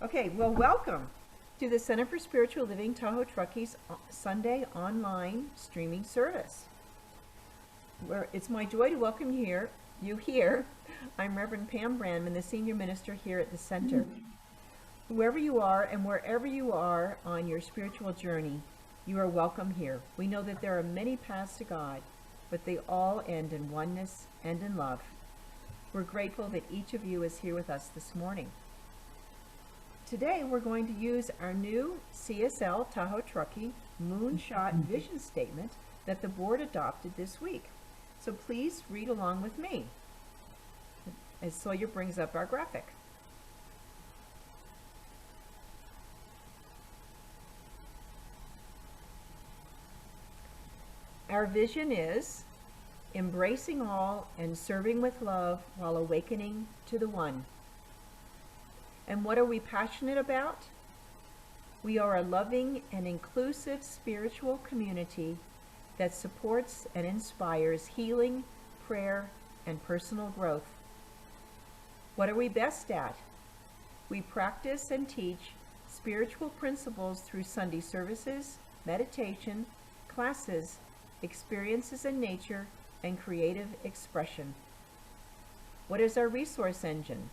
Okay, well, welcome to the Center for Spiritual Living Tahoe-Truckee's Sunday online streaming service. It's my joy to welcome you here. I'm Rev Pam Brandman, the Senior Minister here at the Center. Whoever you are and wherever you are on your spiritual journey, you are welcome here. We know that there are many paths to God, but they all end in oneness and in love. We're grateful that each of you is here with us this morning. Today we're going to use our new CSL Tahoe-Truckee Moonshot Vision Statement that the board adopted this week. So please read along with me as Sawyer brings up our graphic. Our vision is embracing all and serving with love while awakening to the one. And what are we passionate about? We are a loving and inclusive spiritual community that supports and inspires healing, prayer, and personal growth. What are we best at? We practice and teach spiritual principles through Sunday services, meditation, classes, experiences in nature, and creative expression. What is our resource engine?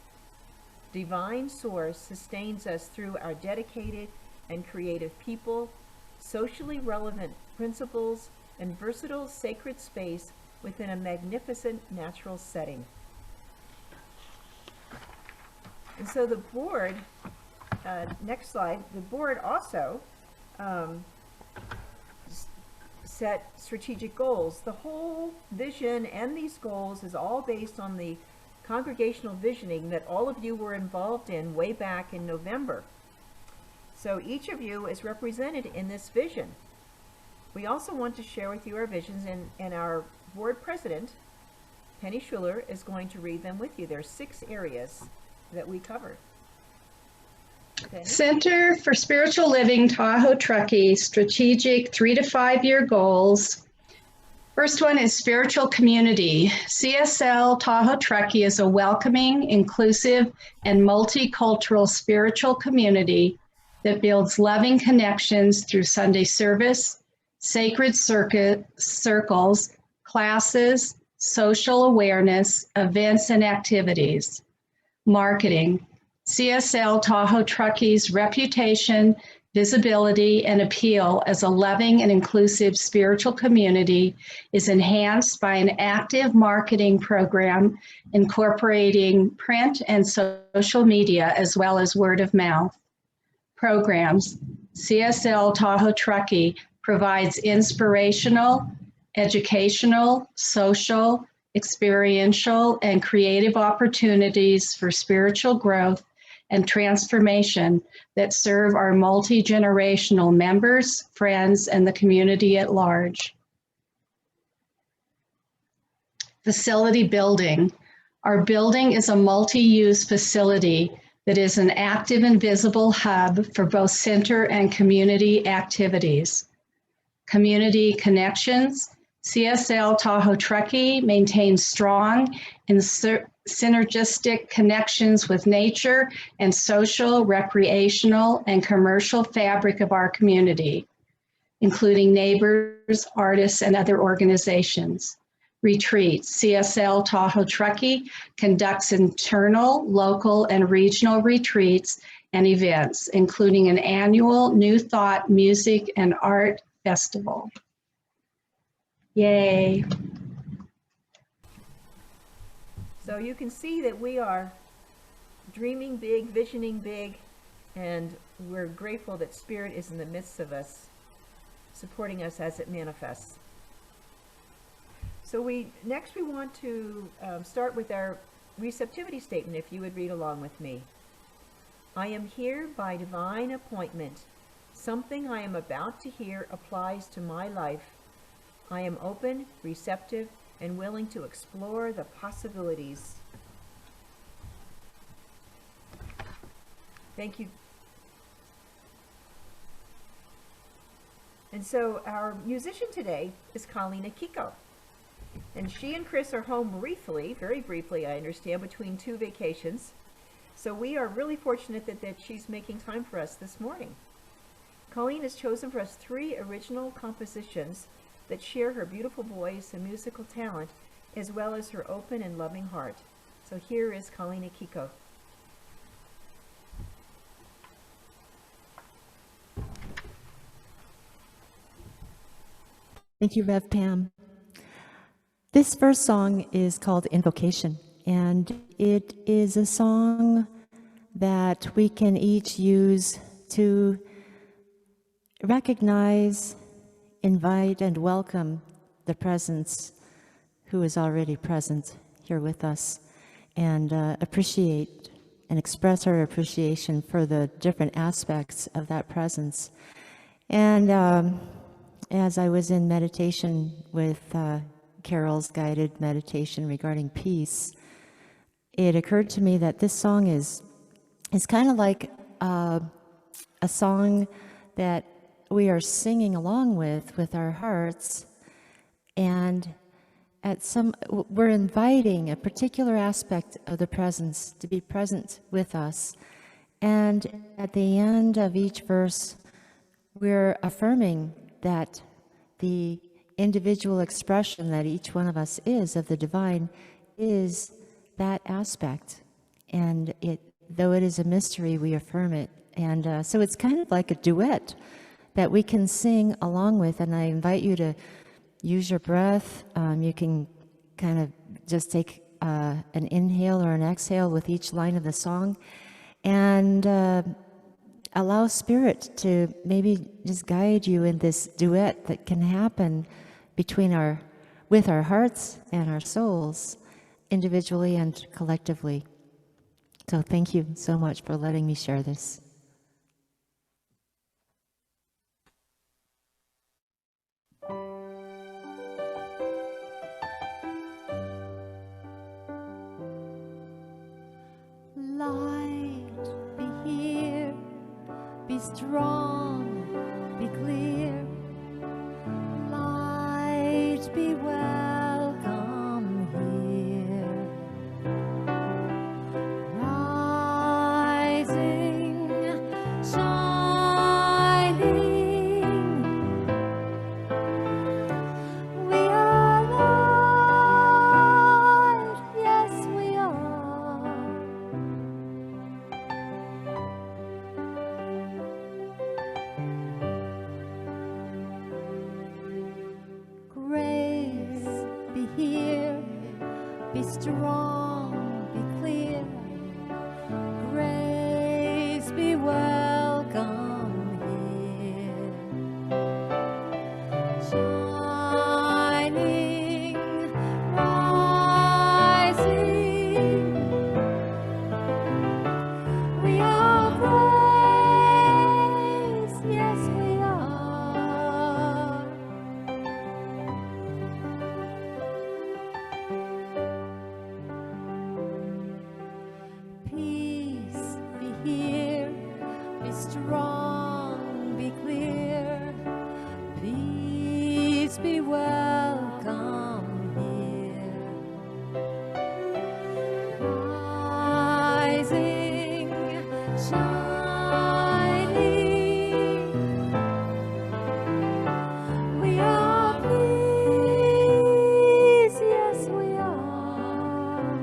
Divine Source sustains us through our dedicated and creative people, socially relevant principles, and versatile sacred space within a magnificent natural setting. And so the board, next slide, the board also set strategic goals. The whole vision and these goals is all based on the congregational visioning that all of you were involved in way back in November. So each of you is represented in this vision. We also want to share with you our visions, and our board president, Penny Schuler, is going to read them with you. There are 6 areas that we covered. Penny? Center for Spiritual Living Tahoe-Truckee strategic 3 to 5 year goals. First one is spiritual community. CSL Tahoe-Truckee is a welcoming, inclusive, and multicultural spiritual community that builds loving connections through Sunday service, sacred circles, classes, social awareness, events, and activities. Marketing. CSL Tahoe-Truckee's reputation, visibility, and appeal as a loving and inclusive spiritual community is enhanced by an active marketing program incorporating print and social media as well as word of mouth. Programs. CSL Tahoe-Truckee provides inspirational, educational, social, experiential, and creative opportunities for spiritual growth and transformation that serve our multi-generational members, friends, and the community at large. Facility building. Our building is a multi-use facility that is an active and visible hub for both center and community activities. Community connections. CSL Tahoe-Truckee maintains strong and synergistic connections with nature and social, recreational, and commercial fabric of our community, including neighbors, artists, and other organizations. Retreats. CSL Tahoe-Truckee conducts internal, local, and regional retreats and events, including an annual New Thought Music and Art Festival. Yay. So you can see that we are dreaming big, visioning big, and we're grateful that Spirit is in the midst of us, supporting us as it manifests. So next we want to start with our receptivity statement, if you would read along with me. I am here by divine appointment. Something I am about to hear applies to my life. I am open, receptive, and willing to explore the possibilities. Thank you. And so our musician today is Colleen Akiko. And she and Chris are home briefly, very briefly I understand, between 2 vacations. So we are really fortunate that she's making time for us this morning. Colleen has chosen for us 3 original compositions that share her beautiful voice and musical talent, as well as her open and loving heart. So here is Colleen Akiko. Thank you, Rev Pam. This first song is called Invocation, and it is a song that we can each use to recognize, invite, and welcome the presence who is already present here with us, and appreciate and express our appreciation for the different aspects of that presence. And as I was in meditation with Carol's guided meditation regarding peace, it occurred to me that this song is kind of like a song that we are singing along with our hearts, and we're inviting a particular aspect of the presence to be present with us. And at the end of each verse, we're affirming that the individual expression that each one of us is of the divine is that aspect. And though it is a mystery, we affirm it. And so it's kind of like a duet that we can sing along with. And I invite you to use your breath. You can kind of just take an inhale or an exhale with each line of the song, and allow Spirit to maybe just guide you in this duet that can happen with our hearts and our souls, individually and collectively. So thank you so much for letting me share this. Light, be here, be strong, be clear. Light, be welcome here. Rising, shining. We are light, yes we are. Grace, be here, be strong, be clear. Grace, be welcome here. Shining, rising. We are grace, yes we are. Peace, be here, be strong, be clear. Peace, be welcome here. Rising, shining. We are peace, yes we are.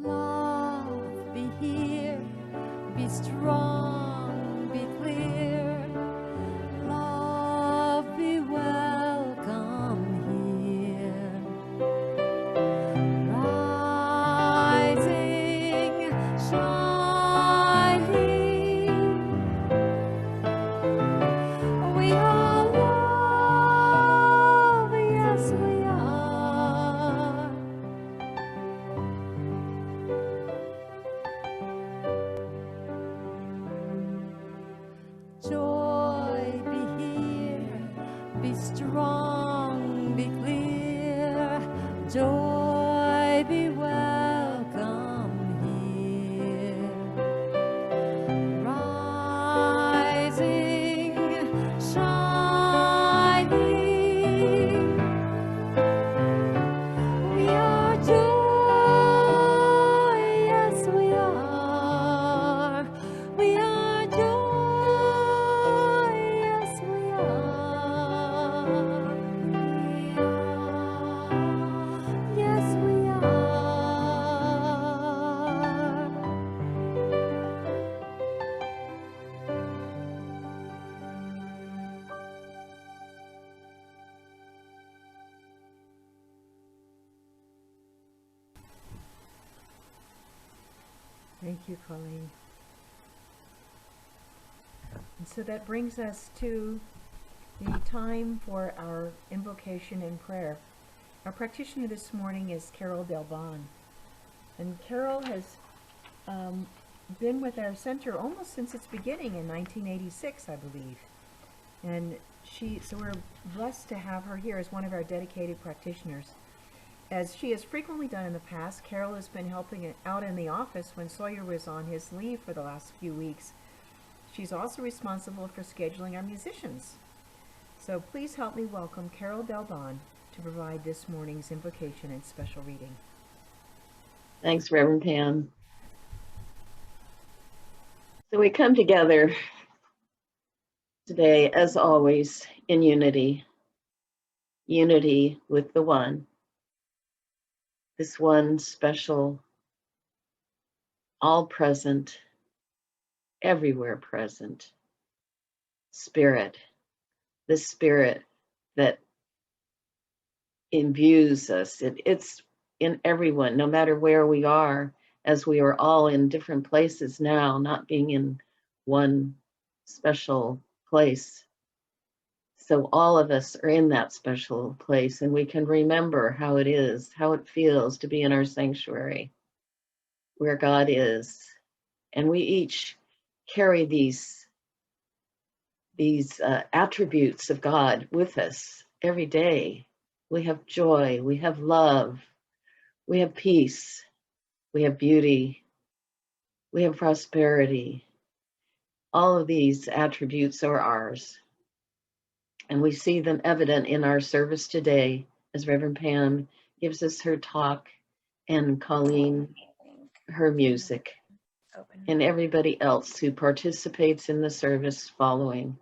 Love, be here, be strong, be clear. Love, be welcome here. Rising, shining. We are love, yes we are. Joy, be here, be strong, be clear. Joy, be welcome here. Rising, shining. Thank you, Colleen. And so that brings us to the time for our invocation and prayer. Our practitioner this morning is Carol Delbon. And Carol has been with our center almost since its beginning in 1986, I believe. And so we're blessed to have her here as one of our dedicated practitioners. As she has frequently done in the past, Carol has been helping out in the office when Sawyer was on his leave for the last few weeks. She's also responsible for scheduling our musicians. So please help me welcome Carol Delbon to provide this morning's invocation and special reading. Thanks, Reverend Pam. So we come together today, as always, in unity. Unity with the One. This one special, all present, everywhere present Spirit. The Spirit that imbues us. It's in everyone, no matter where we are, as we are all in different places now, not being in one special place. So all of us are in that special place, and we can remember how it is, how it feels to be in our sanctuary, where God is. And we each carry these attributes of God with us every day. We have joy, we have love, we have peace, we have beauty, we have prosperity. All of these attributes are ours. And we see them evident in our service today as Reverend Pam gives us her talk and Colleen her music, and everybody else who participates in the service following.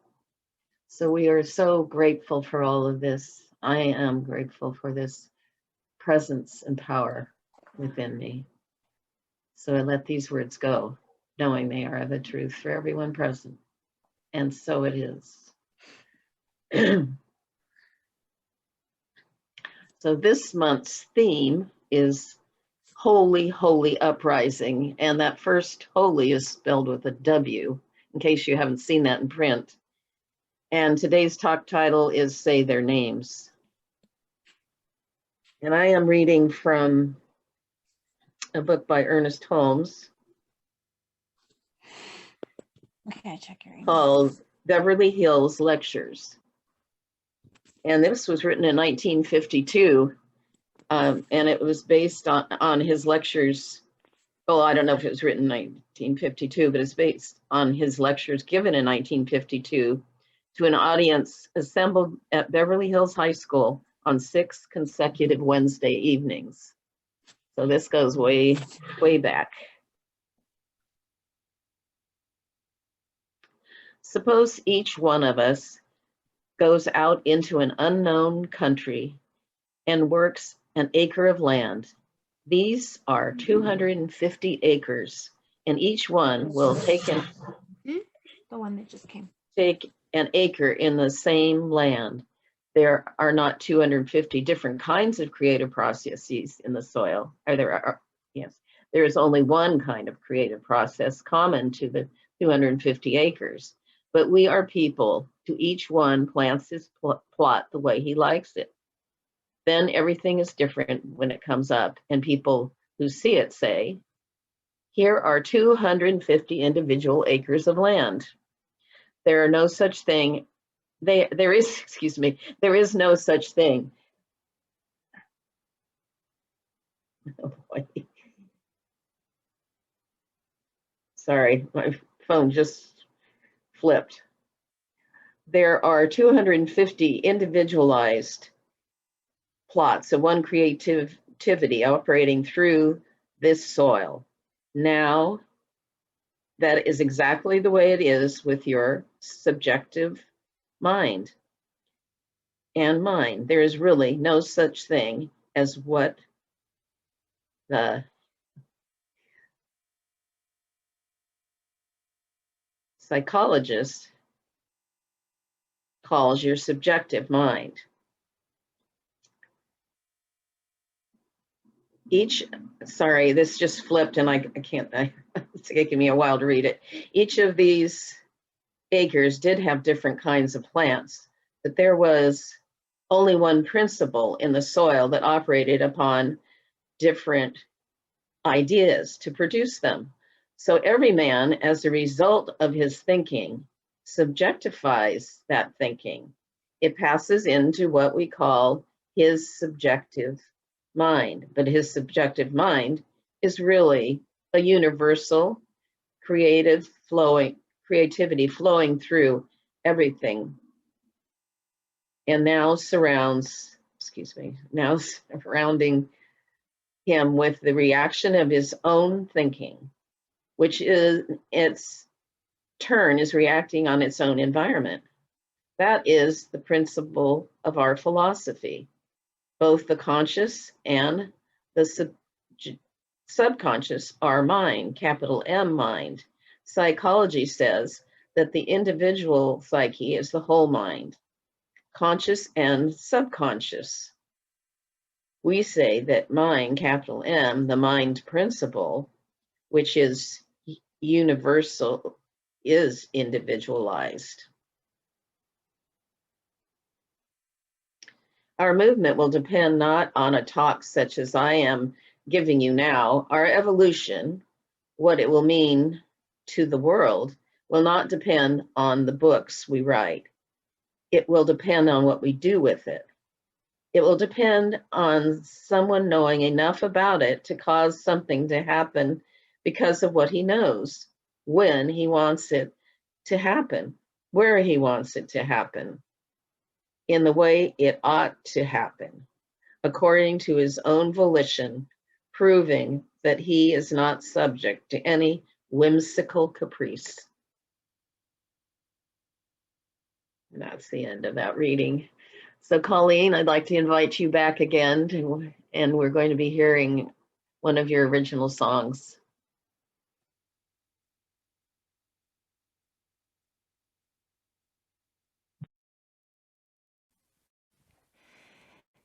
So we are so grateful for all of this. I am grateful for this presence and power within me. So I let these words go, knowing they are the truth for everyone present. And so it is. So this month's theme is Holy, Holy Uprising. And that first holy is spelled with a W, in case you haven't seen that in print. And today's talk title is Say Their Names. And I am reading from a book by Ernest Holmes called Beverly Hills Lectures. And this was written in 1952, and it was based on his lectures. Well, I don't know if it was written in 1952, but it's based on his lectures given in 1952 to an audience assembled at Beverly Hills High School on 6 consecutive Wednesday evenings. So this goes way, way back. Suppose each one of us goes out into an unknown country and works an acre of land. These are 250 acres, and each one will take the one that just came. Take an acre in the same land. There are not 250 different kinds of creative processes in the soil. Yes, there is only one kind of creative process common to the 250 acres. But we are people. To each one plants his plot the way he likes it. Then everything is different when it comes up, and people who see it say, here are 250 individual acres of land. There are no such thing. There is no such thing. Oh boy. Sorry, my phone just flipped. There are 250 individualized plots of one creativity operating through this soil. Now, that is exactly the way it is with your subjective mind and mine. There is really no such thing as what the psychologist calls your subjective mind. Sorry, this just flipped and I can't, it's taking me a while to read it. Each of these acres did have different kinds of plants, but there was only one principle in the soil that operated upon different ideas to produce them. So every man, as a result of his thinking, subjectifies that thinking. It passes into what we call his subjective mind, but his subjective mind is really a universal creativity flowing through everything, and now surrounding him with the reaction of his own thinking, which is its turn is reacting on its own environment. That is the principle of our philosophy. Both the conscious and the subconscious are mind, capital M mind. Psychology says that the individual psyche is the whole mind, conscious and subconscious. We say that mind, capital M, the mind principle, which is universal, is individualized. Our movement will depend not on a talk such as I am giving you now. Our evolution, what it will mean to the world, will not depend on the books we write. It will depend on what we do with it. It will depend on someone knowing enough about it to cause something to happen because of what he knows, when he wants it to happen, where he wants it to happen, in the way it ought to happen, according to his own volition, proving that he is not subject to any whimsical caprice. And that's the end of that reading. So Colleen, I'd like to invite you back again, and we're going to be hearing one of your original songs.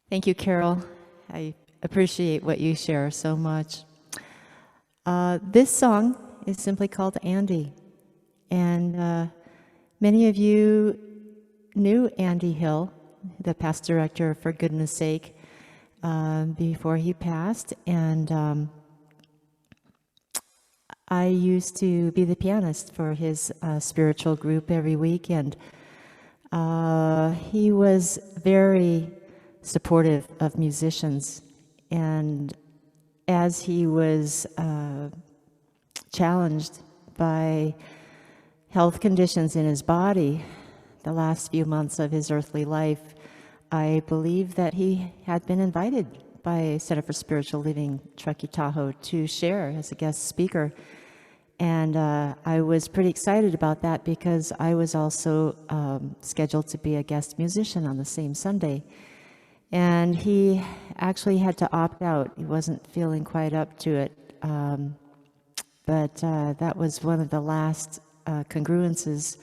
Thank you, Carol. I appreciate what you share so much. This song is simply called Andy. And many of you knew Andy Hill, the past director, for goodness sake, before he passed. And I used to be the pianist for his spiritual group every week. And he was very supportive of musicians. And as he was challenged by health conditions in his body the last few months of his earthly life, I believe that he had been invited by Center for Spiritual Living, Truckee, Tahoe, to share as a guest speaker. And I was pretty excited about that because I was also scheduled to be a guest musician on the same Sunday. And he actually had to opt out. He wasn't feeling quite up to it. But that was one of the last congruences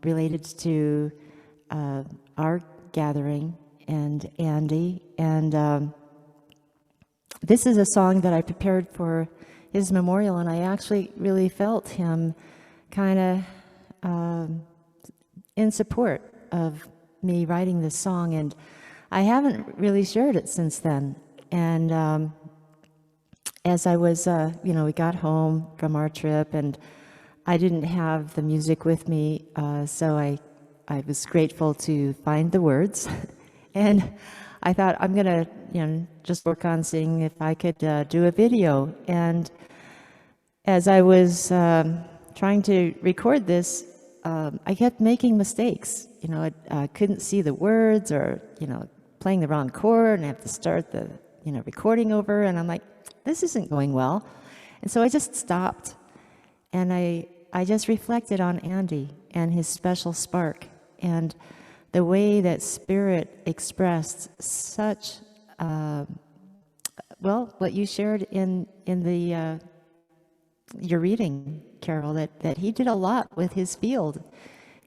related to our gathering and Andy. And this is a song that I prepared for his memorial, and I actually really felt him kind of in support of me writing this song. And I haven't really shared it since then. And as I was, we got home from our trip, and I didn't have the music with me, so I was grateful to find the words. And I thought, I'm going to, just work on seeing if I could do a video. And as I was trying to record this, I kept making mistakes. I couldn't see the words, or, playing the wrong chord, and I have to start the, recording over. And I'm like, this isn't going well. And so I just stopped, and I just reflected on Andy and his special spark, and the way that Spirit expressed such, what you shared in the your reading, Carol, that he did a lot with his field.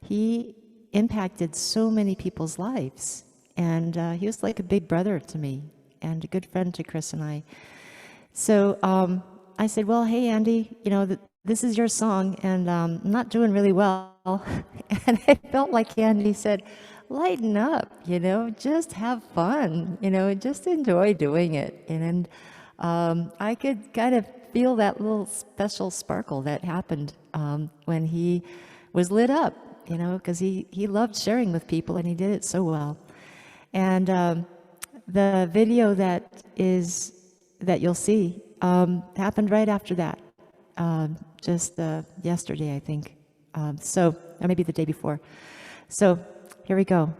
He impacted so many people's lives, and he was like a big brother to me. and a good friend to Chris and I. So I said, well, hey, Andy, you know, this is your song, and I'm not doing really well. And I felt like Andy said, lighten up, you know, just have fun, you know, just enjoy doing it. And I could kind of feel that little special sparkle that happened when he was lit up, you know, because he loved sharing with people, and he did it so well. And the video that you'll see happened right after that, just yesterday, I think. Or maybe the day before. So here we go,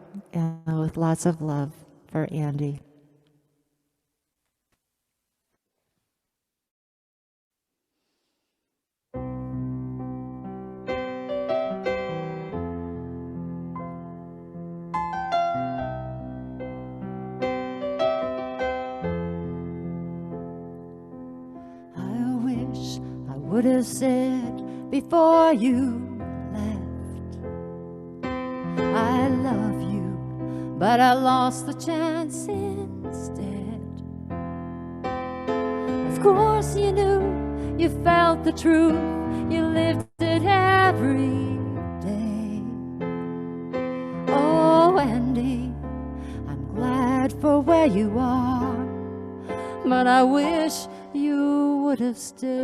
with lots of love for Andy. I wish I would have said before you left, I love you, but I lost the chance instead. Of course you knew, you felt the truth, you lived it every day. Oh, Andy, I'm glad for where you are, but I wish you would have stayed.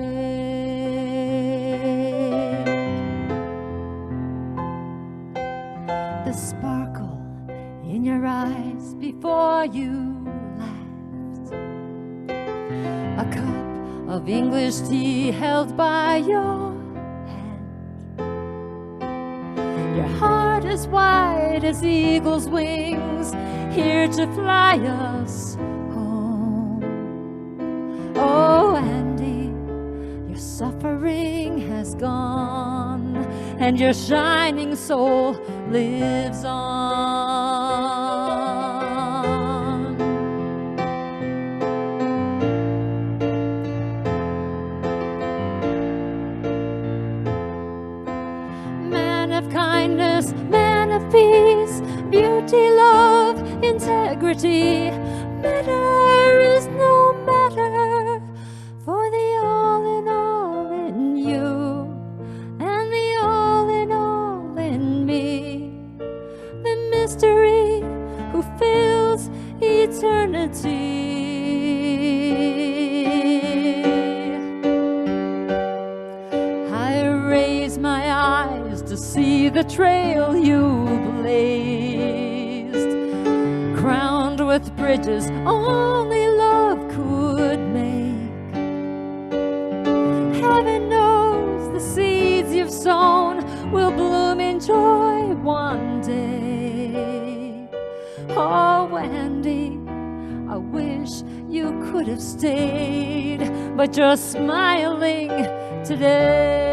The sparkle in your eyes before you left, a cup of English tea held by your hand, your heart as wide as eagle's wings, here to fly us home. Oh, Andy, your suffering has gone, and your shining soul lives on. Man of kindness, man of peace, beauty, love, integrity, matter is no matter, for the all in you, and the all in me, the mystery who fills eternity. I raise my eyes to see the trail you blazed, crowned with bridges only love could make. Heaven knows the seeds you've sown will bloom in joy one day. Oh, Andy, I wish you could have stayed, but you're smiling today.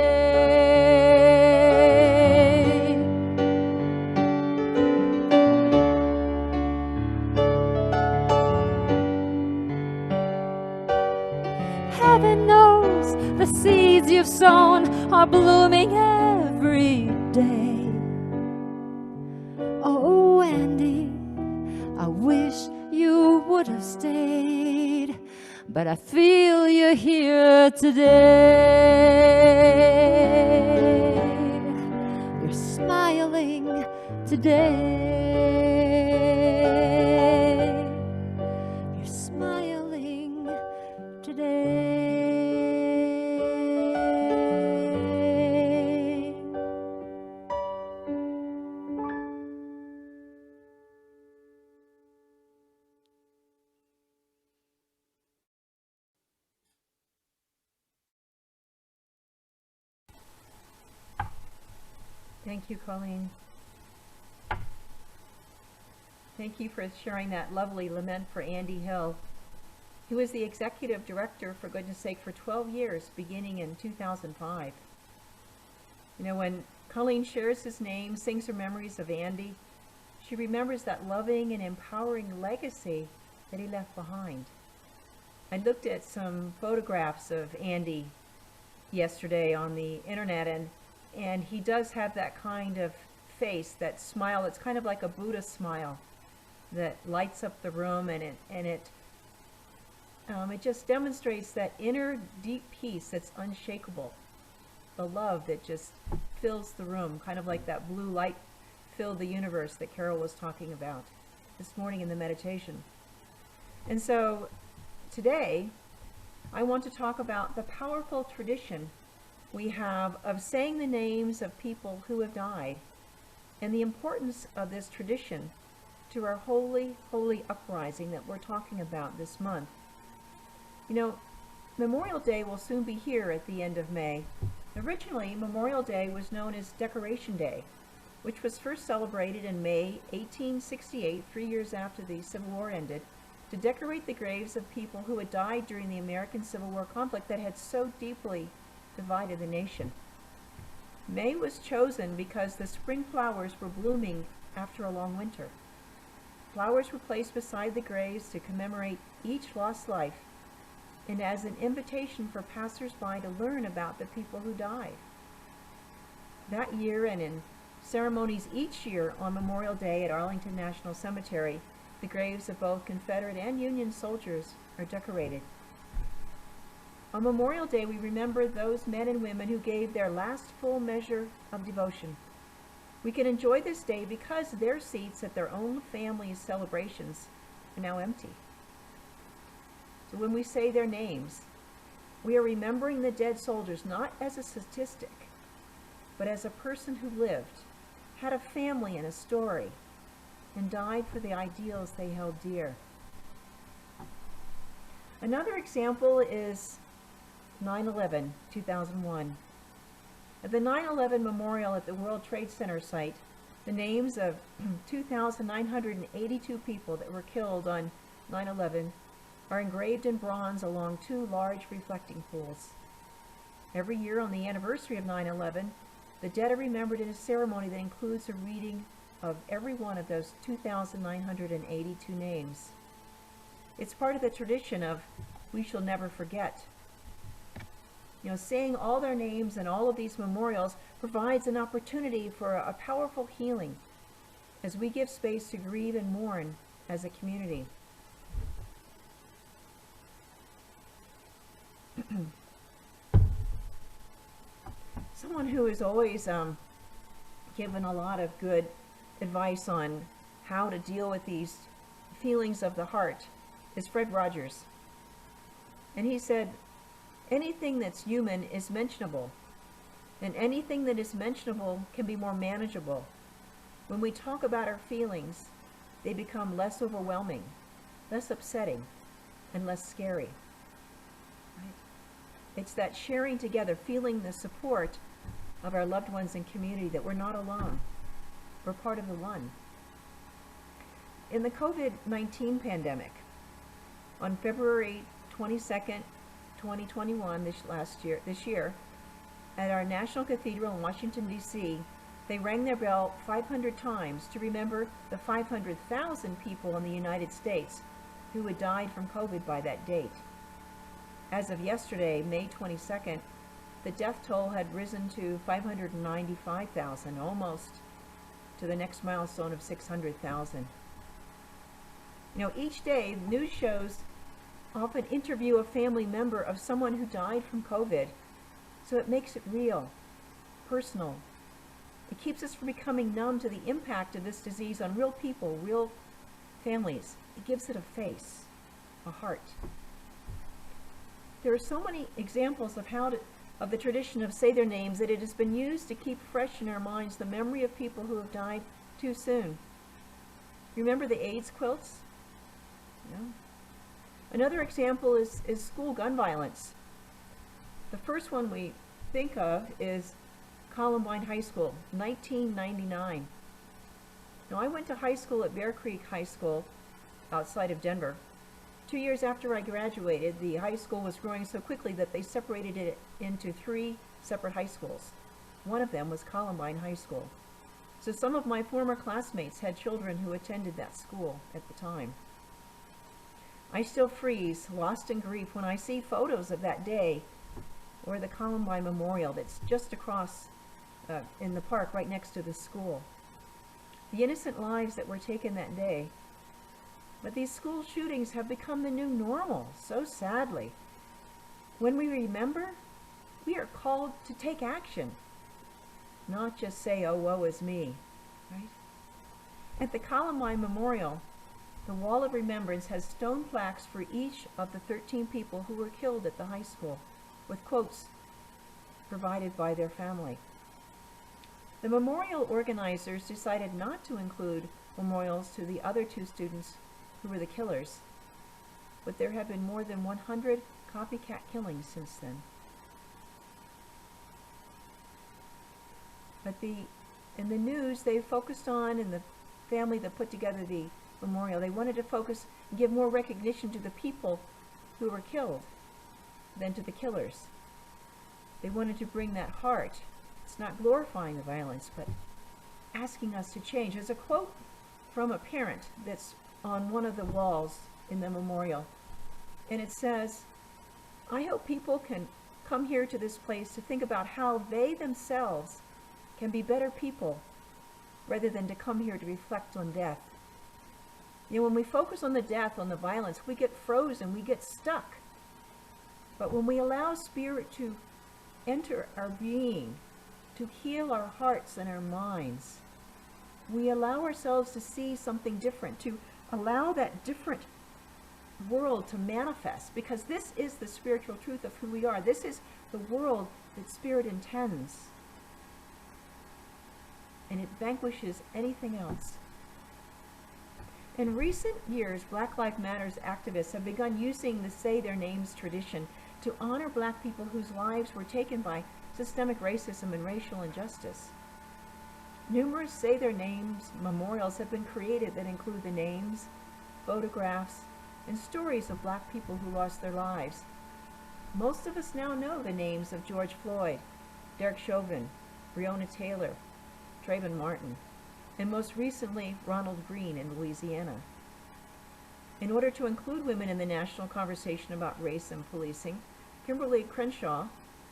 Heaven knows the seeds you've sown are blooming every day. Oh, Andy, I wish you would have stayed, but I feel you're here today. You're smiling today. You're smiling today. Thank you, Colleen. Thank you for sharing that lovely lament for Andy Hill. He was the executive director, for goodness sake, for 12 years, beginning in 2005. You know, when Colleen shares his name, sings her memories of Andy, she remembers that loving and empowering legacy that he left behind. I looked at some photographs of Andy yesterday on the internet, and he does have that kind of face, that smile. It's kind of like a Buddha smile that lights up the room, and it it just demonstrates that inner deep peace that's unshakable. The love that just fills the room, kind of like that blue light filled the universe that Carol was talking about this morning in the meditation. And so today, I want to talk about the powerful tradition we have of saying the names of people who have died, and the importance of this tradition to our holy, holy uprising that we're talking about this month. You know, Memorial Day will soon be here at the end of May. Originally, Memorial Day was known as Decoration Day, which was first celebrated in May 1868, 3 years after the Civil War ended, to decorate the graves of people who had died during the American Civil War conflict that had so deeply divided the nation. May was chosen because the spring flowers were blooming after a long winter. Flowers were placed beside the graves to commemorate each lost life and as an invitation for passers-by to learn about the people who died. That year, and in ceremonies each year on Memorial Day at Arlington National Cemetery, the graves of both Confederate and Union soldiers are decorated. On Memorial Day, we remember those men and women who gave their last full measure of devotion. We can enjoy this day because their seats at their own families' celebrations are now empty. So when we say their names, we are remembering the dead soldiers not as a statistic, but as a person who lived, had a family and a story, and died for the ideals they held dear. Another example is 9/11, 2001. At the 9/11 memorial at the World Trade Center site, the names of 2,982 people that were killed on 9/11 are engraved in bronze along two large reflecting pools. Every year on the anniversary of 9/11, the dead are remembered in a ceremony that includes a reading of every one of those 2,982 names. It's part of the tradition of we shall never forget. You know, saying all their names in all of these memorials provides an opportunity for a powerful healing as we give space to grieve and mourn as a community. Someone who has always given a lot of good advice on how to deal with these feelings of the heart is Fred Rogers. And he said, anything that's human is mentionable, and anything that is mentionable can be more manageable. When we talk about our feelings, they become less overwhelming, less upsetting, and less scary. Right? It's that sharing together, feeling the support of our loved ones and community, that we're not alone. We're part of the one. In the COVID-19 pandemic, on February 22nd, 2021, this year, at our National Cathedral in Washington, D.C., they rang their bell 500 times to remember the 500,000 people in the United States who had died from COVID by that date. As of yesterday, May 22nd, the death toll had risen to 595,000, almost to the next milestone of 600,000. You know, each day, news shows often interview a family member of someone who died from COVID, so it makes it real, personal. It keeps us from becoming numb to the impact of this disease on real people, real families. It gives it a face, a heart. There are so many examples of the tradition of say their names that it has been used to keep fresh in our minds the memory of people who have died too soon. Remember the AIDS quilts? No. Another example is school gun violence. The first one we think of is Columbine High School, 1999. Now, I went to high school at Bear Creek High School outside of Denver. 2 years after I graduated, the high school was growing so quickly that they separated it into 3 separate high schools. One of them was Columbine High School. So some of my former classmates had children who attended that school at the time. I still freeze, lost in grief, when I see photos of that day or the Columbine Memorial that's just across in the park right next to the school. The innocent lives that were taken that day But these school shootings have become the new normal, so sadly. When we remember, we are called to take action, not just say, oh, woe is me, right? At the Columbine Memorial, the Wall of Remembrance has stone plaques for each of the 13 people who were killed at the high school, with quotes provided by their family. The memorial organizers decided not to include memorials to the other 2 students who were the killers, but there have been more than 100 copycat killings since then. But in the news, they focused on, in the family that put together the memorial, they wanted to focus and give more recognition to the people who were killed than to the killers. They wanted to bring that heart. It's not glorifying the violence, but asking us to change. There's a quote from a parent that's on one of the walls in the memorial, and it says, I hope people can come here to this place to think about how they themselves can be better people rather than to come here to reflect on death. You know, when we focus on the death, on the violence, we get frozen, we get stuck. But when we allow Spirit to enter our being, to heal our hearts and our minds, we allow ourselves to see something different, to allow that different world to manifest, because this is the spiritual truth of who we are. This is the world that Spirit intends, and it vanquishes anything else. In recent years, Black Lives Matter activists have begun using the Say Their Names tradition to honor Black people whose lives were taken by systemic racism and racial injustice. Numerous Say Their Names memorials have been created that include the names, photographs, and stories of Black people who lost their lives. Most of us now know the names of George Floyd, Derek Chauvin, Breonna Taylor, Trayvon Martin, and most recently Ronald Green in Louisiana. In order to include women in the national conversation about race and policing, Kimberly Crenshaw,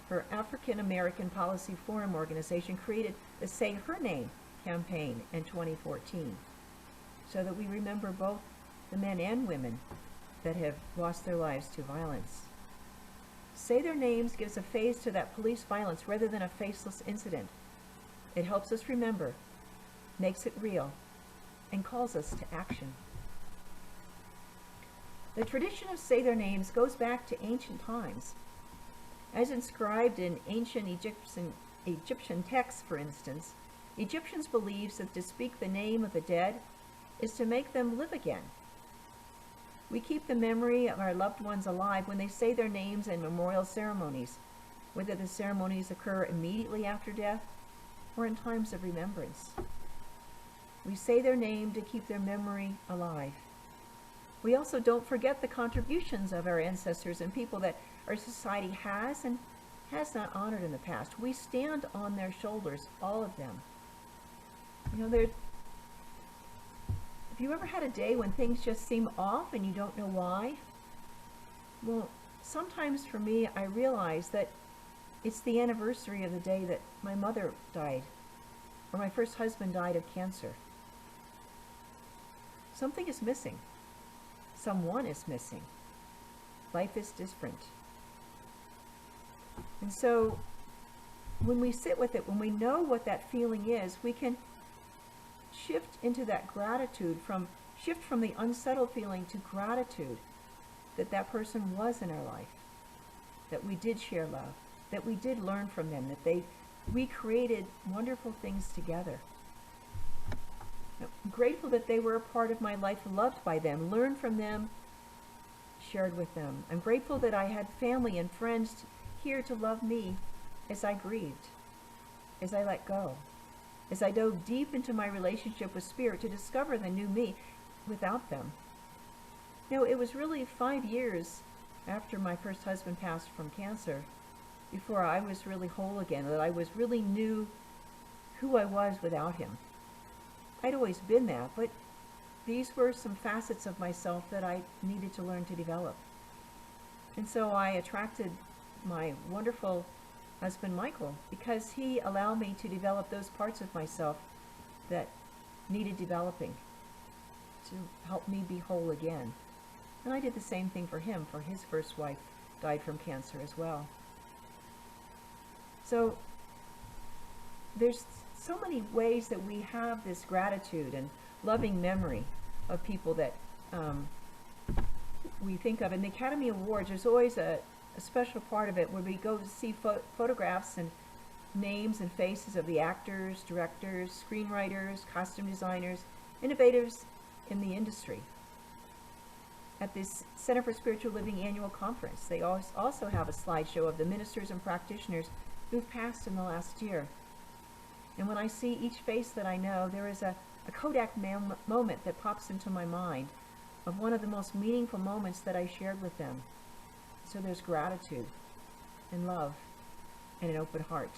her African American Policy Forum organization, created the Say Her Name campaign in 2014, so that we remember both the men and women that have lost their lives to violence. Say Their Names gives a face to that police violence rather than a faceless incident. It helps us remember, makes it real, and calls us to action. The tradition of Say Their Names goes back to ancient times. As inscribed in ancient Egyptian texts, for instance, Egyptians believed that to speak the name of the dead is to make them live again. We keep the memory of our loved ones alive when they say their names in memorial ceremonies, whether the ceremonies occur immediately after death or in times of remembrance. We say their name to keep their memory alive. We also don't forget the contributions of our ancestors and people that our society has and has not honored in the past. We stand on their shoulders, all of them. You know, have you ever had a day when things just seem off and you don't know why? Well, sometimes for me, I realize that it's the anniversary of the day that my mother died, or my first husband died of cancer. Something is missing. Someone is missing. Life is different. And so when we sit with it, when we know what that feeling is, we can shift into that gratitude, shift from the unsettled feeling to gratitude that that person was in our life, that we did share love, that we did learn from them, that we created wonderful things together. I'm grateful that they were a part of my life, loved by them, learned from them, shared with them. I'm grateful that I had family and friends here to love me as I grieved, as I let go, as I dove deep into my relationship with Spirit to discover the new me without them. You know, it was really 5 years after my first husband passed from cancer before I was really whole again, that I really knew who I was without him. I'd always been that, but these were some facets of myself that I needed to learn to develop. And so I attracted my wonderful husband, Michael, because he allowed me to develop those parts of myself that needed developing. to help me be whole again. And I did the same thing for him, for his first wife died from cancer as well. So there's so many ways that we have this gratitude and loving memory of people that we think of. In the Academy Awards, there's always a special part of it where we go to see photographs and names and faces of the actors, directors, screenwriters, costume designers, innovators in the industry. At this Center for Spiritual Living annual conference, they also have a slideshow of the ministers and practitioners who've passed in the last year. And when I see each face that I know, there is a Kodak moment that pops into my mind of one of the most meaningful moments that I shared with them. So there's gratitude and love and an open heart.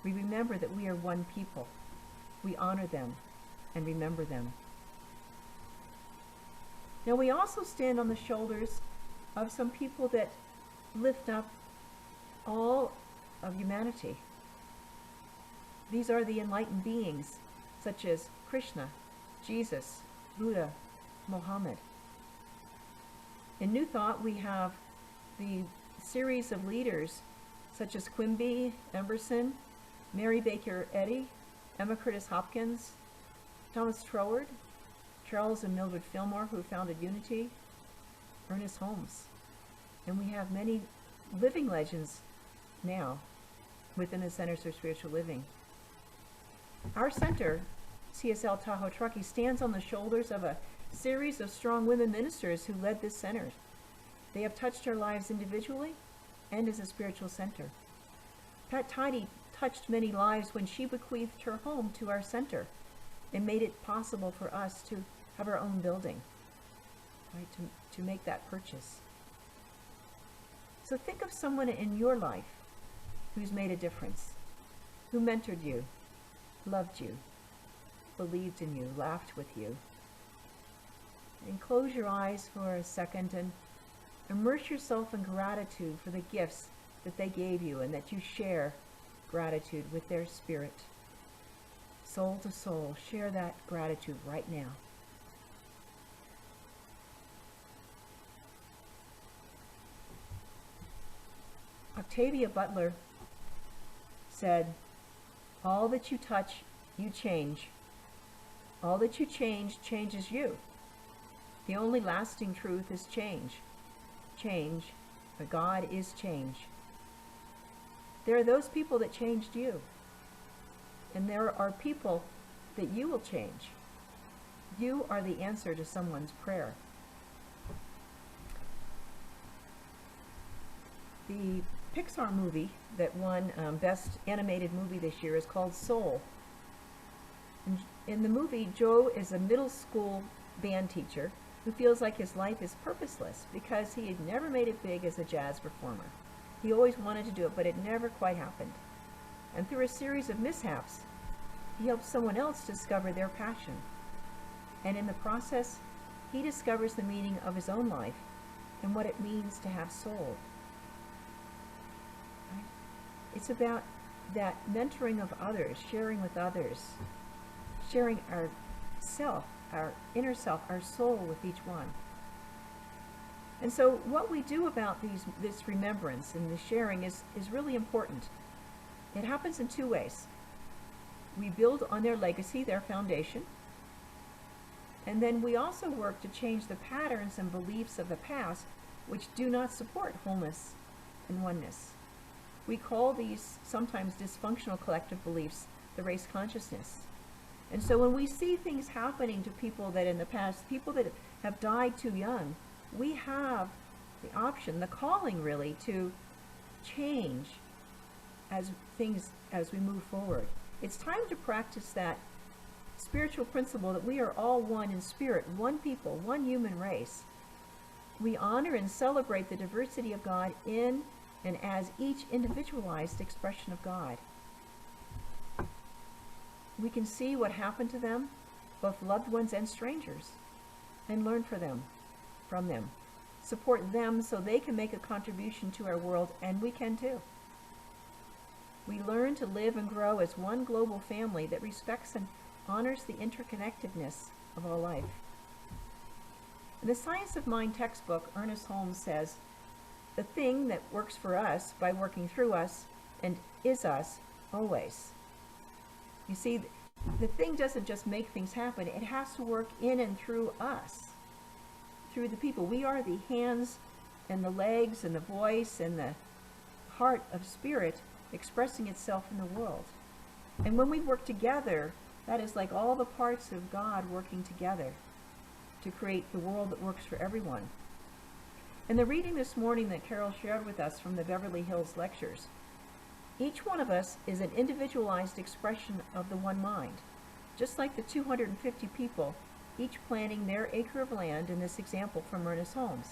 We remember that we are one people. We honor them and remember them. Now we also stand on the shoulders of some people that lift up all of humanity. These are the enlightened beings, such as Krishna, Jesus, Buddha, Mohammed. In New Thought, we have the series of leaders, such as Quimby Emerson, Mary Baker Eddy, Emma Curtis Hopkins, Thomas Troward, Charles and Mildred Fillmore, who founded Unity, Ernest Holmes. And we have many living legends now within the Centers for Spiritual Living. Our center, CSL Tahoe-Truckee, stands on the shoulders of a series of strong women ministers who led this center. They have touched our lives individually and as a spiritual center. Pat Tidy touched many lives when she bequeathed her home to our center and made it possible for us to have our own building, right, to make that purchase. So think of someone in your life who's made a difference, who mentored you, loved you, believed in you, laughed with you. And close your eyes for a second and immerse yourself in gratitude for the gifts that they gave you and that you share gratitude with their spirit. Soul to soul, share that gratitude right now. Octavia Butler said, "All that you touch, you change. All that you change, changes you. The only lasting truth is change. Change, but God is change." There are those people that changed you. And there are people that you will change. You are the answer to someone's prayer. The Pixar movie that won Best Animated Movie this year is called Soul. In the movie, Joe is a middle school band teacher who feels like his life is purposeless because he had never made it big as a jazz performer. He always wanted to do it, but it never quite happened. And through a series of mishaps, he helps someone else discover their passion. And in the process, he discovers the meaning of his own life and what it means to have soul. Right? It's about that mentoring of others, sharing with others, sharing our self, our inner self, our soul with each one. And so what we do about this remembrance and the sharing is really important. It happens in two ways. We build on their legacy, their foundation, and then we also work to change the patterns and beliefs of the past which do not support wholeness and oneness. We call these sometimes dysfunctional collective beliefs the race consciousness. And so when we see things happening to people that in the past, people that have died too young, we have the option, the calling really, to change as we move forward. It's time to practice that spiritual principle that we are all one in spirit, one people, one human race. We honor and celebrate the diversity of God in and as each individualized expression of God. We can see what happened to them, both loved ones and strangers, and learn from them. Support them so they can make a contribution to our world, and we can too. We learn to live and grow as one global family that respects and honors the interconnectedness of all life. In the Science of Mind textbook, Ernest Holmes says, the thing that works for us by working through us and is us always. You see, the thing doesn't just make things happen, it has to work in and through us, through the people. We are the hands and the legs and the voice and the heart of spirit expressing itself in the world. And when we work together, that is like all the parts of God working together to create the world that works for everyone. In the reading this morning that Carol shared with us from the Beverly Hills lectures, each one of us is an individualized expression of the one mind, just like the 250 people, each planting their acre of land in this example from Ernest Holmes.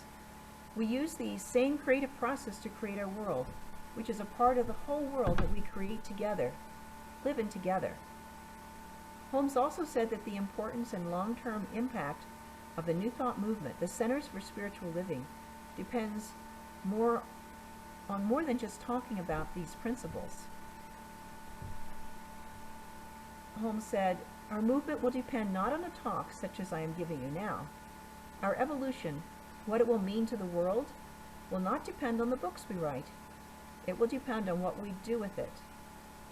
We use the same creative process to create our world, which is a part of the whole world that we create together, living together. Holmes also said that the importance and long-term impact of the New Thought movement, the Centers for Spiritual Living, depends on more than just talking about these principles. Holmes said, our movement will depend not on a talk such as I am giving you now. Our evolution, what it will mean to the world, will not depend on the books we write. It will depend on what we do with it.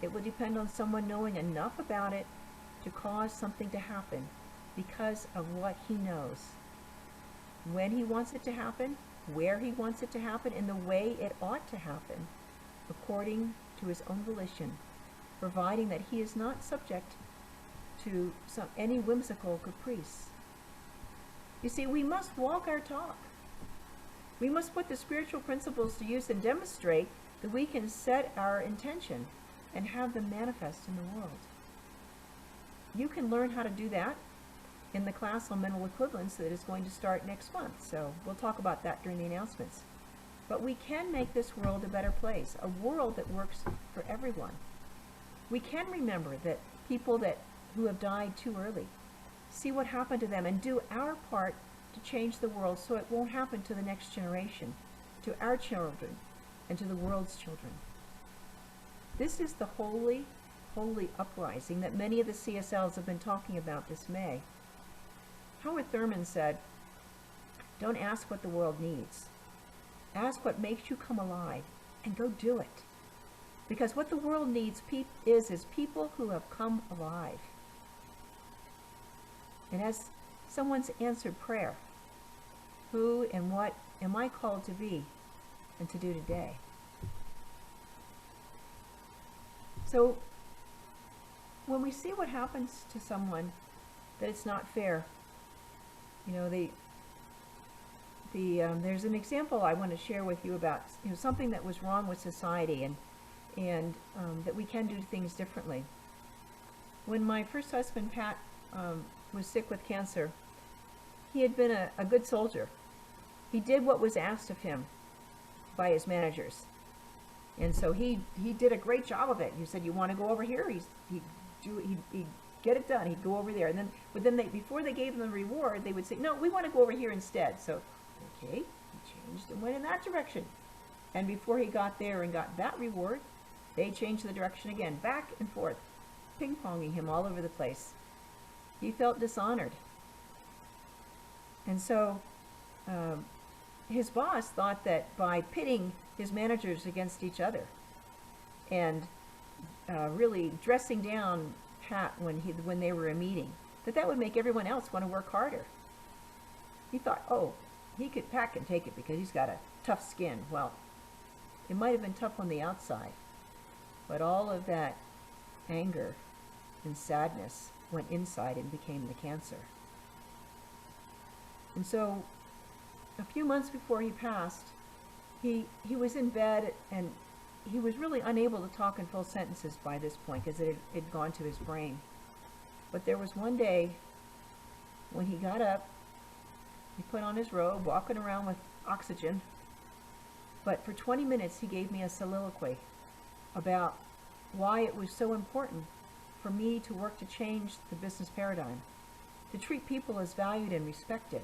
It will depend on someone knowing enough about it to cause something to happen because of what he knows. When he wants it to happen, where he wants it to happen, and the way it ought to happen, according to his own volition, providing that he is not subject to any whimsical caprice. You see, we must walk our talk. We must put the spiritual principles to use and demonstrate that we can set our intention and have them manifest in the world. You can learn how to do that in the class on mental equivalence that is going to start next month. So we'll talk about that during the announcements. But we can make this world a better place, a world that works for everyone. We can remember that people who have died too early, see what happened to them and do our part to change the world so it won't happen to the next generation, to our children, and to the world's children. This is the holy, holy uprising that many of the CSLs have been talking about this May. Howard Thurman said, don't ask what the world needs. Ask what makes you come alive and go do it. Because what the world needs is people who have come alive. And as someone's answered prayer, who and what am I called to be and to do today? So when we see what happens to someone, that it's not fair, you know, there's an example I want to share with you about, you know, something that was wrong with society and that we can do things differently. When my first husband, Pat, was sick with cancer, he had been a good soldier. He did what was asked of him by his managers. And so he did a great job of it. He said, you want to go over here? He'd get it done. He'd go over there. But then before they gave him the reward, they would say, no, we want to go over here instead. So, okay, he changed and went in that direction. And before he got there and got that reward, they changed the direction again, back and forth, ping-ponging him all over the place. He felt dishonored. And so his boss thought that by pitting his managers against each other and really dressing down Pat when they were in a meeting, that would make everyone else want to work harder. He thought, oh, Pat can take it because he's got a tough skin. Well, it might have been tough on the outside, but all of that anger and sadness went inside and became the cancer. And so a few months before he passed, he was in bed and he was really unable to talk in full sentences by this point because it had gone to his brain. But there was one day when he got up, he put on his robe, walking around with oxygen, but for 20 minutes he gave me a soliloquy about why it was so important for me to work to change the business paradigm, to treat people as valued and respected,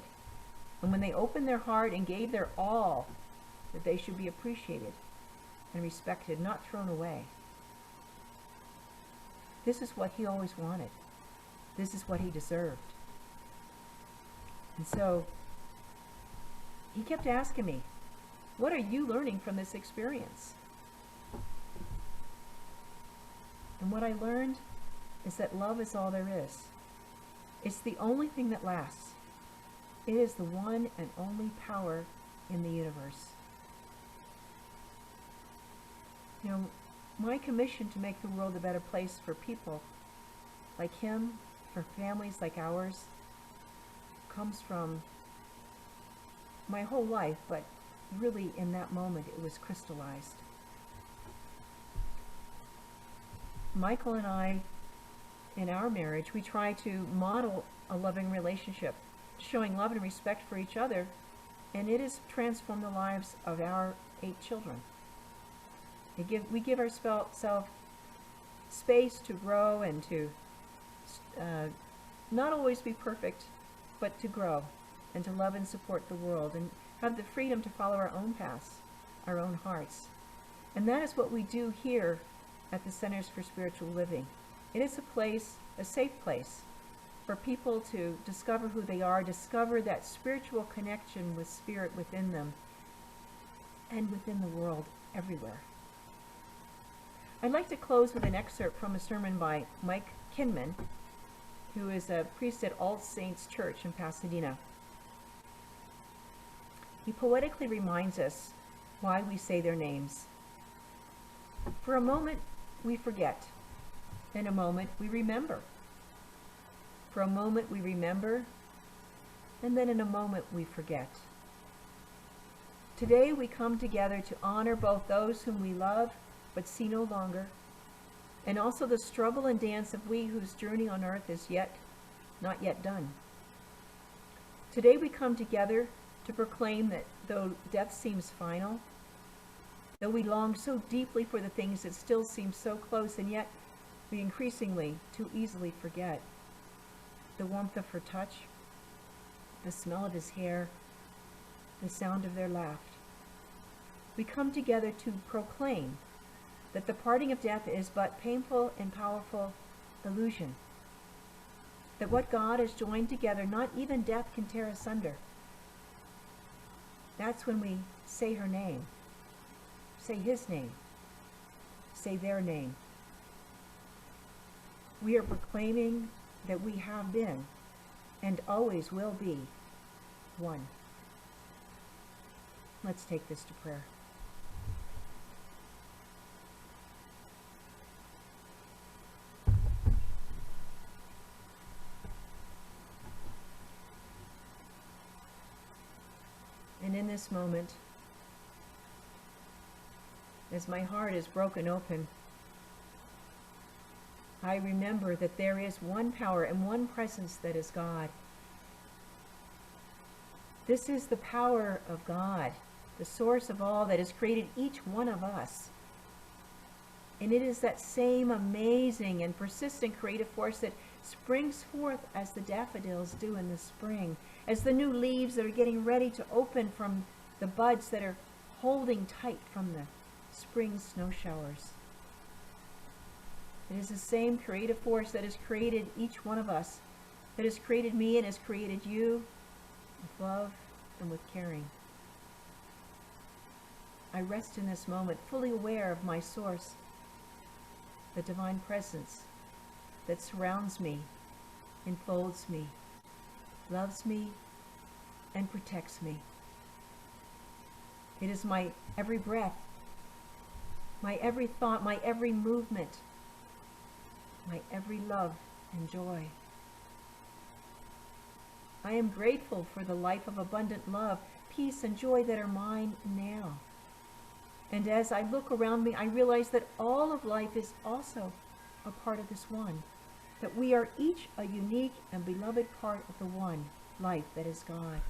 and when they opened their heart and gave their all, that they should be appreciated and respected, not thrown away. This is what he always wanted. This is what he deserved. And so he kept asking me, what are you learning from this experience? And what I learned is that love is all there is. It's the only thing that lasts. It is the one and only power in the universe. You know, my commission to make the world a better place for people like him, for families like ours, comes from my whole life, but really in that moment it was crystallized. Michael and I, in our marriage, we try to model a loving relationship, showing love and respect for each other, and it has transformed the lives of our 8 children. We give ourselves space to grow and to not always be perfect, but to grow and to love and support the world and have the freedom to follow our own paths, our own hearts. And that is what we do here at the Centers for Spiritual Living. It is a place, a safe place, for people to discover who they are, discover that spiritual connection with spirit within them and within the world everywhere. I'd like to close with an excerpt from a sermon by Mike Kinman, who is a priest at All Saints Church in Pasadena. He poetically reminds us why we say their names. For a moment, we forget. In a moment, we remember. For a moment, we remember, and then in a moment, we forget. Today, we come together to honor both those whom we love but see no longer, and also the struggle and dance of we whose journey on earth is not yet done. Today, we come together to proclaim that though death seems final, though we long so deeply for the things that still seem so close, and yet we increasingly too easily forget. The warmth of her touch, the smell of his hair, the sound of their laugh. We come together to proclaim that the parting of death is but painful and powerful illusion. That what God has joined together, not even death can tear asunder. That's when we say her name, say his name, say their name. We are proclaiming that we have been and always will be one. Let's take this to prayer. And in this moment, as my heart is broken open, I remember that there is one power and one presence that is God. This is the power of God, the source of all that has created each one of us. And it is that same amazing and persistent creative force that springs forth as the daffodils do in the spring, as the new leaves that are getting ready to open from the buds that are holding tight from the spring snow showers. It is the same creative force that has created each one of us, that has created me and has created you with love and with caring. I rest in this moment, fully aware of my source, the divine presence that surrounds me, enfolds me, loves me, and protects me. It is my every breath, my every thought, my every movement, my every love and joy. I am grateful for the life of abundant love, peace, and joy that are mine now. And as I look around me, I realize that all of life is also a part of this one, that we are each a unique and beloved part of the one life that is God.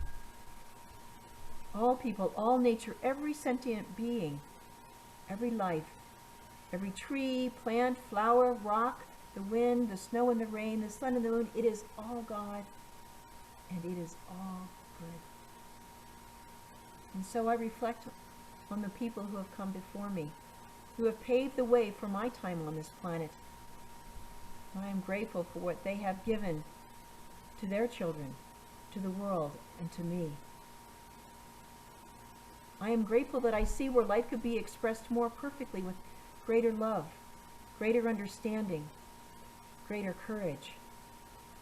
All people, all nature, every sentient being, every life, every tree, plant, flower, rock, the wind, the snow and the rain, the sun and the moon, it is all God, and it is all good. And so I reflect on the people who have come before me, who have paved the way for my time on this planet. I am grateful for what they have given to their children, to the world, and to me. I am grateful that I see where life could be expressed more perfectly with greater love, greater understanding, greater courage,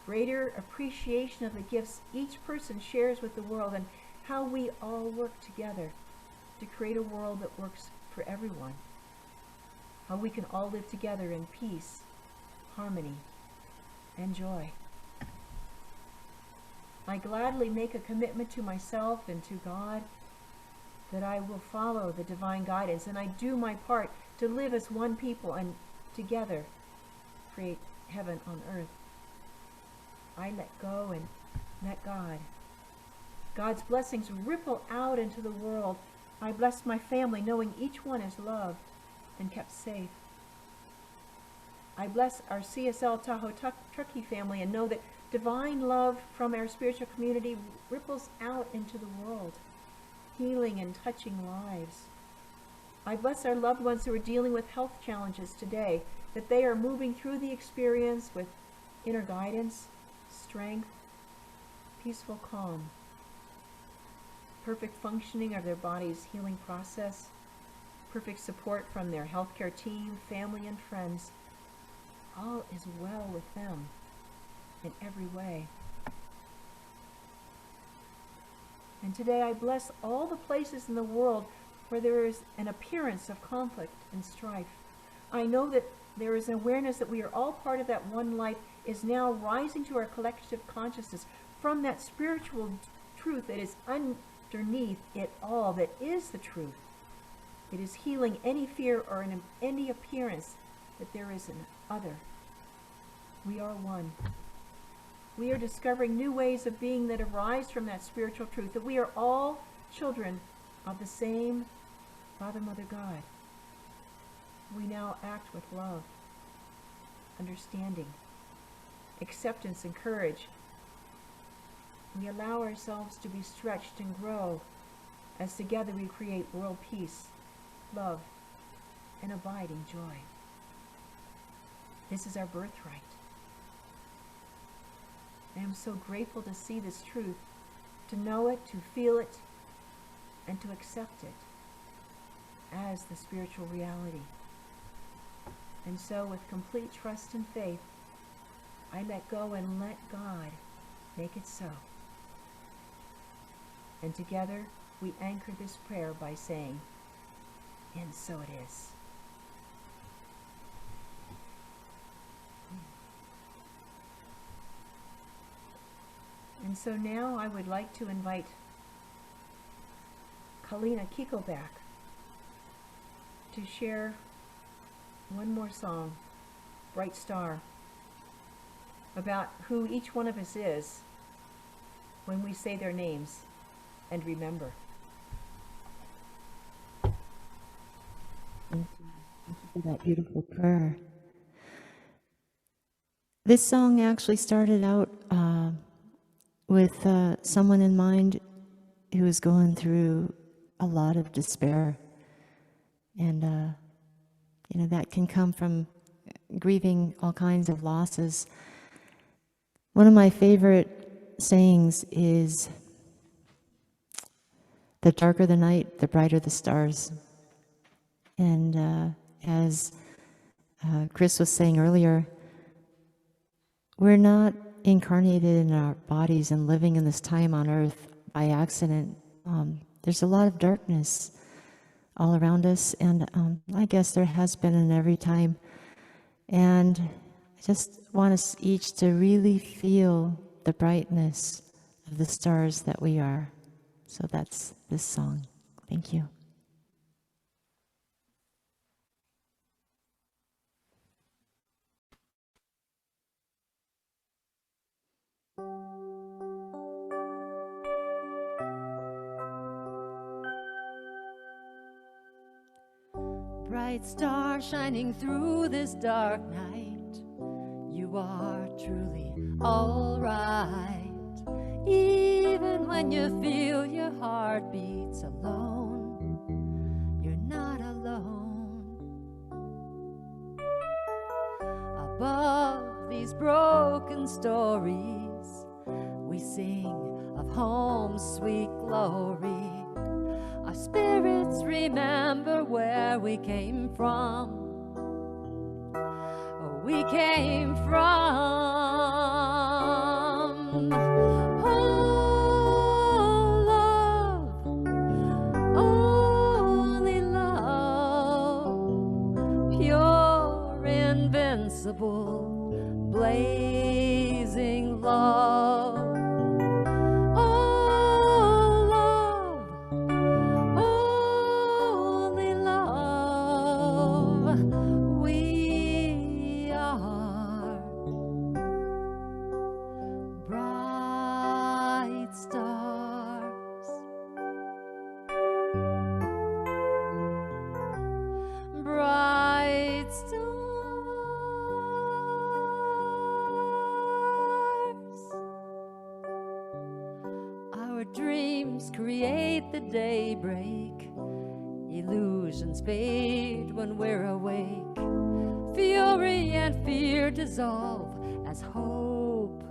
greater appreciation of the gifts each person shares with the world, and how we all work together to create a world that works for everyone. How we can all live together in peace, harmony, and joy. I gladly make a commitment to myself and to God that I will follow the divine guidance, and I do my part to live as one people and together create heaven on earth. I let go and let God. God's blessings ripple out into the world. I bless my family, knowing each one is loved and kept safe. I bless our CSL Tahoe-Truckee family and know that divine love from our spiritual community ripples out into the world, healing and touching lives. I bless our loved ones who are dealing with health challenges today, that they are moving through the experience with inner guidance, strength, peaceful calm, perfect functioning of their body's healing process, perfect support from their healthcare team, family, and friends. All is well with them in every way. And today I bless all the places in the world where there is an appearance of conflict and strife. I know that there is an awareness that we are all part of that one life is now rising to our collective consciousness from that spiritual truth that is underneath it all, that is the truth. It is healing any fear or any appearance that there is an other. We are one. We are discovering new ways of being that arise from that spiritual truth, that we are all children of the same Father, Mother, God. We now act with love, understanding, acceptance, and courage. We allow ourselves to be stretched and grow as together we create world peace, love, and abiding joy. This is our birthright. I am so grateful to see this truth, to know it, to feel it, and to accept it as the spiritual reality. And so, with complete trust and faith, I let go and let God make it so. And together, we anchor this prayer by saying, and so it is. And so now I would like to invite Colleen Akiko back to share one more song, Bright Star, about who each one of us is when we say their names and remember. Thank you for that beautiful prayer. This song actually started out with someone in mind who was going through a lot of despair. And, that can come from grieving all kinds of losses. One of my favorite sayings is, the darker the night, the brighter the stars. And as Chris was saying earlier, we're not incarnated in our bodies and living in this time on earth by accident. There's a lot of darkness all around us, and I guess there has been in every time. And I just want us each to really feel the brightness of the stars that we are. So that's this song. Thank you. Bright star shining through this dark night, you are truly all right. Even when you feel your heart beats alone, you're not alone. Above these broken stories, we sing of home's sweet glory. A our spirits remember where we came from. We came from. Oh, love, only love, pure, invincible, blazing love. Oh, love, only love. We are bright stars, bright stars. Our dreams create the daybreak. Illusions fade when we're awake. Fury and fear dissolve as hope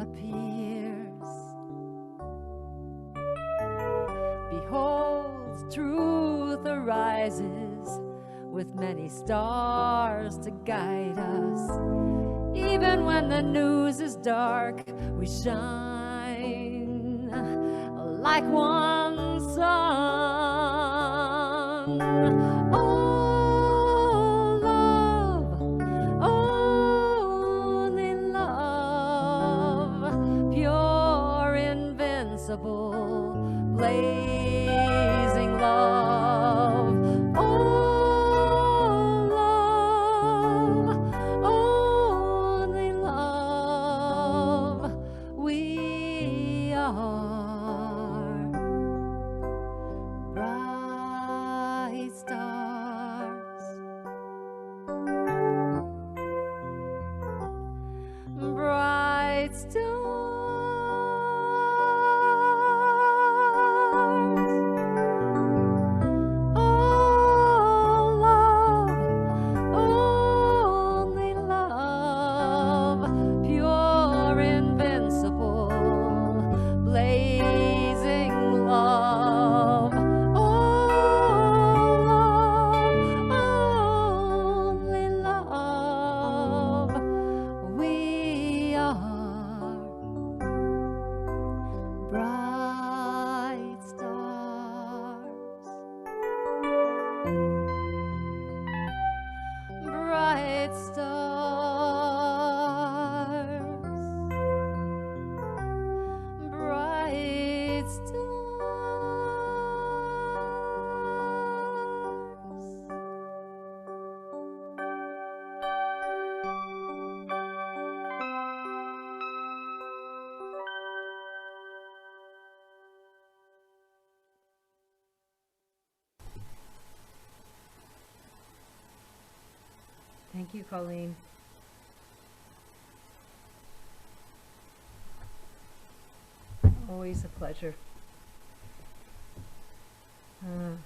appears. Behold, truth arises with many stars to guide us. Even when the news is dark, we shine like one sun. Oh, love, only love, pure, invincible, blazing love. Oh, love, only love. We are bright stars, bright stars. Oh, love, only love, pure, invincible, blazing love. Oh, love, only love. We are bright stars, bright stars, bright stars. Thank you, Colleen. Always a pleasure. And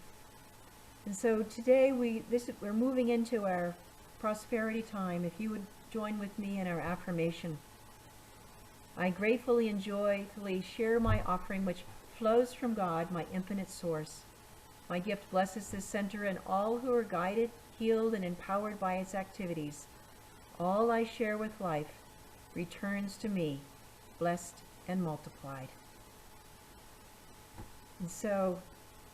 so today we're moving into our prosperity time. If you would join with me in our affirmation. I gratefully and joyfully share my offering which flows from God, my infinite source. My gift blesses this center and all who are guided, healed, and empowered by its activities. All I share with life returns to me, blessed and multiplied. And so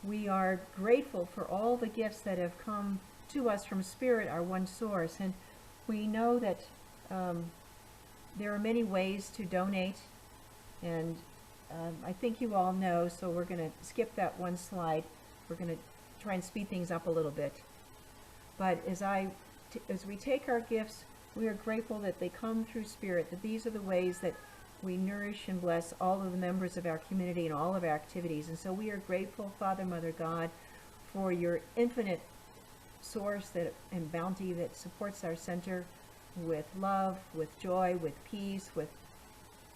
we are grateful for all the gifts that have come to us from Spirit, our one source. And we know that there are many ways to donate. And I think you all know, so we're going to skip that one slide. We're going to try and speed things up a little bit. But as we take our gifts, we are grateful that they come through Spirit, that these are the ways that we nourish and bless all of the members of our community and all of our activities. And so we are grateful, Father, Mother, God, for your infinite source and bounty that supports our center with love, with joy, with peace, with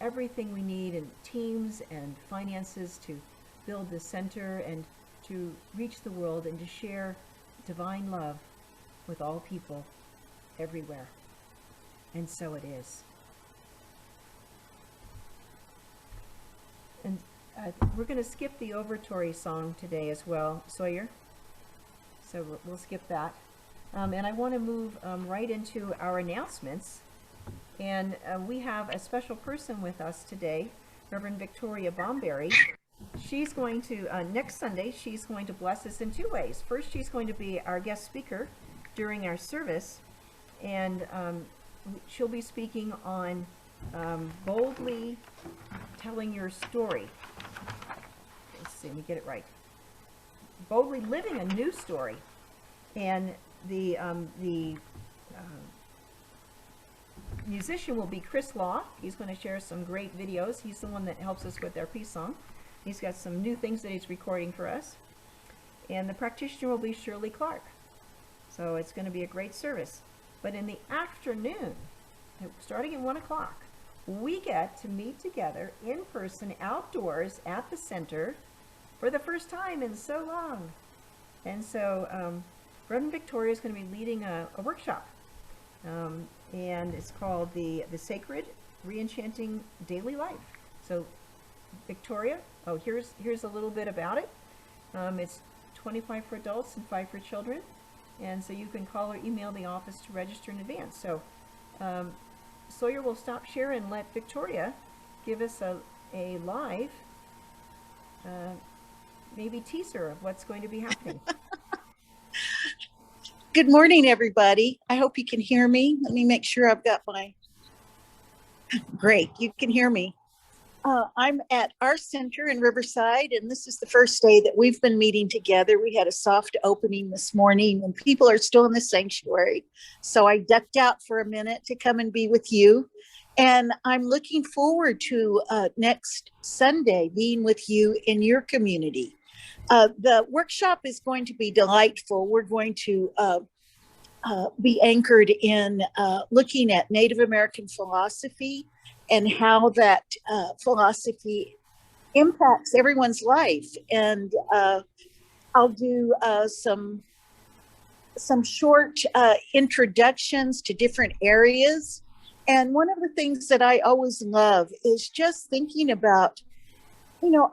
everything we need in teams and finances to build the center and to reach the world and to share divine love with all people everywhere. And so it is. And we're going to skip the overtory song today as well, Sawyer. So we'll skip that. And I want to move right into our announcements. And we have a special person with us today, Reverend Victoria Bomberry. She's going to, next Sunday, she's going to bless us in two ways. First, she's going to be our guest speaker during our service, and she'll be speaking on boldly telling your story. Let's see, let me get it right. Boldly living a new story. And the musician will be Chris Law. He's going to share some great videos. He's the one that helps us with our peace song. He's got some new things that he's recording for us. And the practitioner will be Shirley Clark. So it's going to be a great service. But in the afternoon, starting at 1 o'clock, we get to meet together in person outdoors at the center for the first time in so long. And so Reverend Victoria is going to be leading a workshop. And it's called the Sacred Reenchanting Daily Life. So Victoria, here's a little bit about it. It's $25 for adults and $5 for children. And so you can call or email the office to register in advance. So Sawyer will stop share and let Victoria give us a live maybe teaser of what's going to be happening. Good morning, everybody. I hope you can hear me. Let me make sure I've got my... Great, you can hear me. I'm at our center in Riverside, and this is the first day that we've been meeting together. We had a soft opening this morning, and people are still in the sanctuary. So I ducked out for a minute to come and be with you. And I'm looking forward to next Sunday being with you in your community. The workshop is going to be delightful. We're going to be anchored in looking at Native American philosophy and how that philosophy impacts everyone's life. And I'll do some short introductions to different areas. And one of the things that I always love is just thinking about,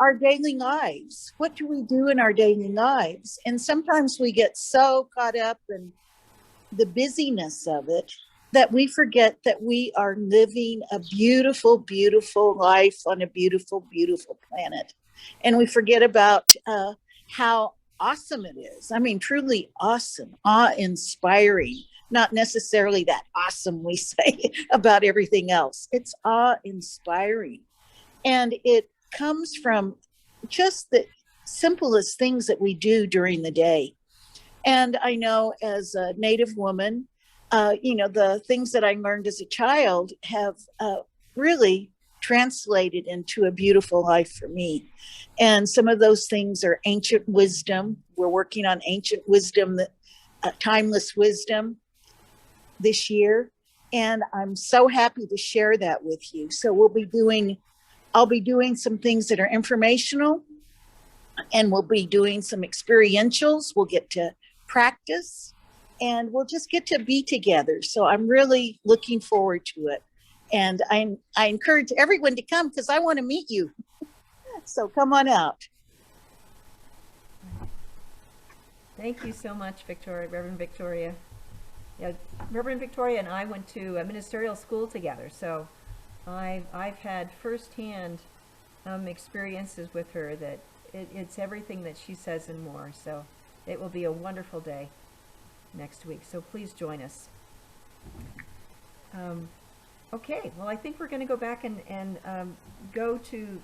our daily lives. What do we do in our daily lives? And sometimes we get so caught up in the busyness of it that we forget that we are living a beautiful, beautiful life on a beautiful, beautiful planet. And we forget about how awesome it is. I mean, truly awesome, awe-inspiring, not necessarily that awesome we say about everything else. It's awe-inspiring. And it comes from just the simplest things that we do during the day. And I know as a Native woman, the things that I learned as a child have really translated into a beautiful life for me. And some of those things are ancient wisdom. We're working on ancient wisdom, timeless wisdom this year. And I'm so happy to share that with you. So I'll be doing some things that are informational, and we'll be doing some experientials. We'll get to practice, and we'll just get to be together. So I'm really looking forward to it. And I encourage everyone to come because I want to meet you. So come on out. Thank you so much, Reverend Victoria. Yeah, Reverend Victoria and I went to a ministerial school together, so I've had firsthand experiences with her that it's everything that she says and more. So it will be a wonderful day next week. So please join us. Okay, well, I think we're going to go back and go to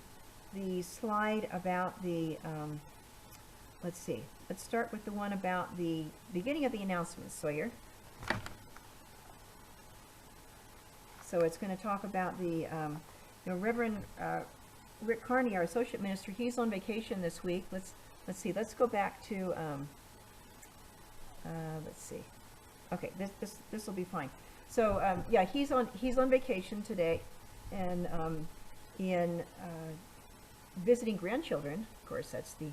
the slide about the, let's see. Let's start with the one about the beginning of the announcements, Sawyer. So it's going to talk about the, Reverend Rick Carney, our associate minister. He's on vacation this week. Let's see. Let's go back to. Let's see. Okay, this will be fine. So yeah, he's on vacation today, and in visiting grandchildren. Of course, that's the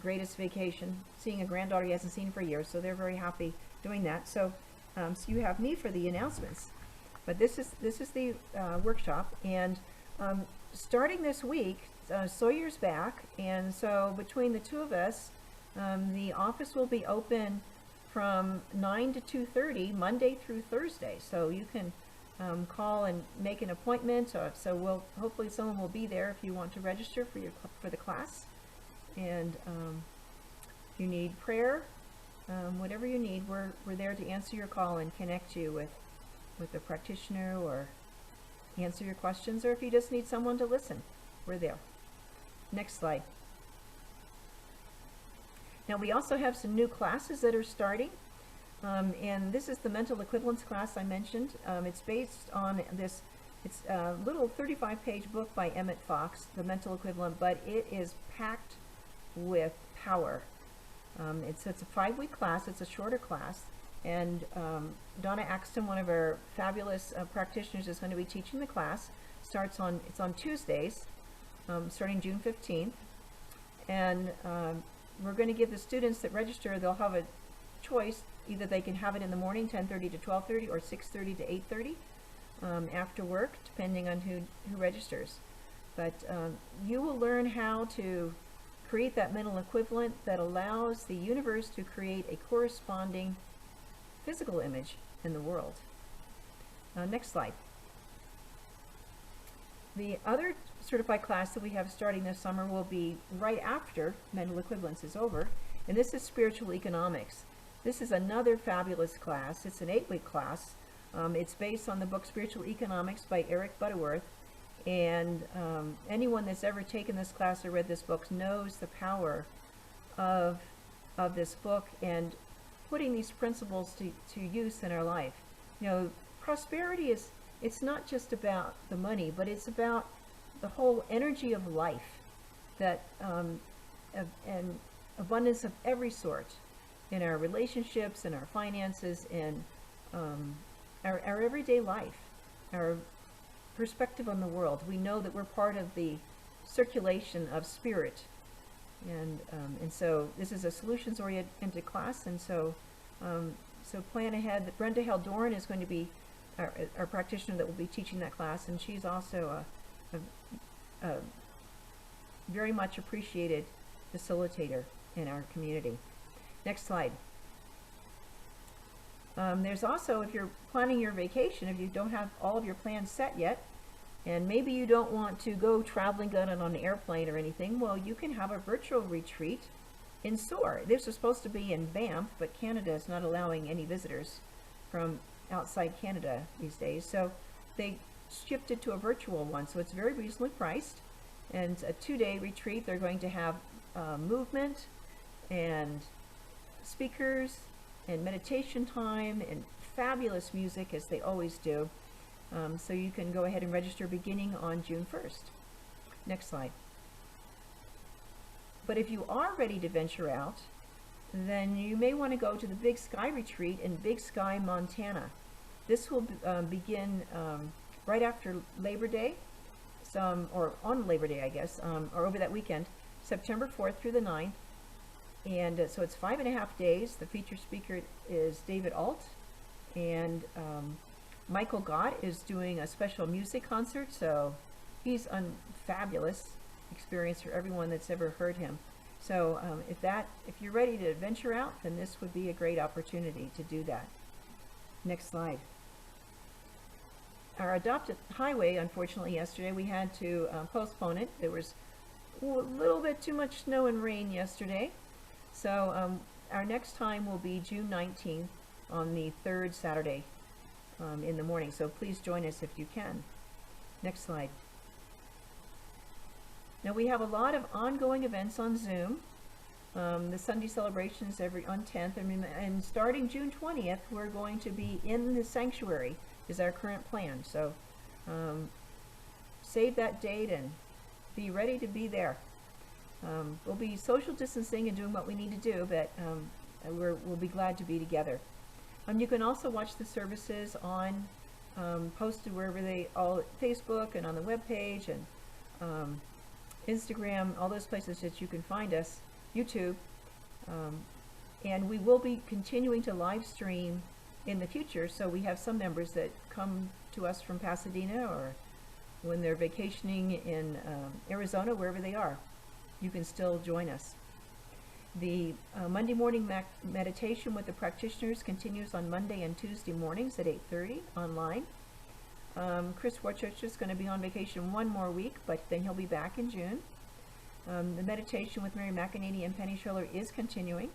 greatest vacation. Seeing a granddaughter he hasn't seen for years, so they're very happy doing that. So, so you have me for the announcements. But this is the workshop, and starting this week, Sawyer's back, and so between the two of us, the office will be open from 9 to 2:30, Monday through Thursday. So you can call and make an appointment. So hopefully someone will be there if you want to register for the class. And if you need prayer, whatever you need, we're there to answer your call and connect you with a practitioner, or answer your questions, or if you just need someone to listen, we're there. Next slide. Now we also have some new classes that are starting, and this is the mental equivalence class I mentioned. It's based on this, it's a little 35-page book by Emmett Fox, The Mental Equivalent, but it is packed with power. It's a 5-week class. It's a shorter class, and Donna Axton, one of our fabulous practitioners, is going to be teaching the class. It's on Tuesdays, starting June 15th, and we're going to give the students that register, they'll have a choice. Either they can have it in the morning, 10:30 to 12:30, or 6:30 to 8:30 after work, depending on who registers. But you will learn how to create that mental equivalent that allows the universe to create a corresponding physical image in the world. Next slide. The other certified class that we have starting this summer will be right after mental equivalence is over, and this is spiritual economics. This is another fabulous class. It's an 8-week class. It's based on the book Spiritual Economics by Eric Butterworth, and anyone that's ever taken this class or read this book knows the power of this book and putting these principles to use in our life. You know, prosperity it's not just about the money, but it's about the whole energy of life, that and abundance of every sort in our relationships, in our finances, in our everyday life, our perspective on the world. We know that we're part of the circulation of spirit, and so this is a solutions-oriented class, and so plan ahead. Brenda Haldoran is going to be our practitioner that will be teaching that class, and she's also a very much appreciated facilitator in our community. Next slide. There's also, if you're planning your vacation, if you don't have all of your plans set yet, and maybe you don't want to go traveling on an airplane or anything, well, you can have a virtual retreat in SOAR. This was supposed to be in Banff, but Canada is not allowing any visitors from outside Canada these days, so they shifted to a virtual one. So it's very reasonably priced, and it's a 2-day retreat. They're going to have movement and speakers and meditation time and fabulous music, as they always do. So you can go ahead and register beginning on June 1st. Next slide. But if you are ready to venture out, then you may want to go to the Big Sky Retreat in Big Sky, Montana. This will begin right after Labor Day, or on Labor Day, I guess, or over that weekend, September 4th through the 9th. And so it's 5.5 days. The featured speaker is David Alt, and Michael Gott is doing a special music concert, so he's a fabulous experience for everyone that's ever heard him. So if you're ready to venture out, then this would be a great opportunity to do that. Next slide. Our adopted highway, unfortunately, yesterday we had to postpone it. There was a little bit too much snow and rain yesterday. So our next time will be June 19th on the 3rd Saturday in the morning. So please join us if you can. Next slide. Now we have a lot of ongoing events on Zoom. The Sunday celebrations on 10th, and starting June 20th, we're going to be in the sanctuary is our current plan. So save that date and be ready to be there. We'll be social distancing and doing what we need to do, but we'll be glad to be together. You can also watch the services on posted wherever Facebook and on the webpage and Instagram, all those places that you can find us, YouTube, and we will be continuing to live stream in the future. So we have some members that come to us from Pasadena or when they're vacationing in Arizona, wherever they are. You can still join us. The Monday morning meditation with the practitioners continues on Monday and Tuesday mornings at 8:30 online. Chris Warchurch is going to be on vacation one more week, but then he'll be back in June. The meditation with Mary McEnany and Penny Schiller is continuing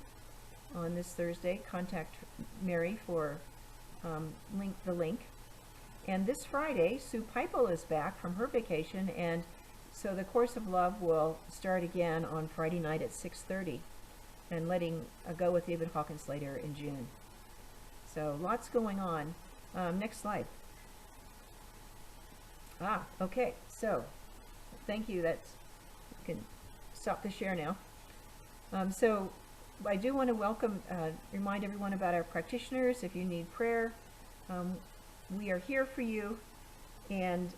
on this Thursday. Contact Mary for the link. And this Friday, Sue Pipel is back from her vacation, and so the Course of Love will start again on Friday night at 6:30, and letting go with David Hawkins later in June. So lots going on. Next slide. Okay, so thank you. You can stop the share now. So I do want to remind everyone about our practitioners. If you need prayer, we are here for you, and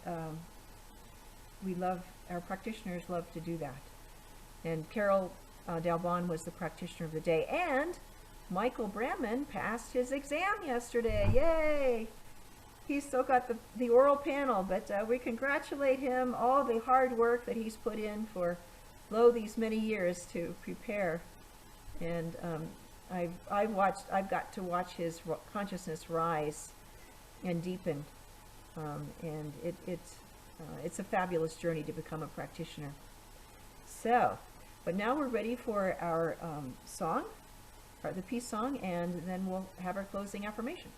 our practitioners love to do that. And Carol Dalbon was the practitioner of the day, and Michael Brandman passed his exam yesterday. Yay! He's still got the oral panel, but we congratulate him, all the hard work that he's put in for these many years to prepare. And I've got to watch his consciousness rise and deepen, and it's a fabulous journey to become a practitioner. So, but now we're ready for our song, or the peace song, and then we'll have our closing affirmation.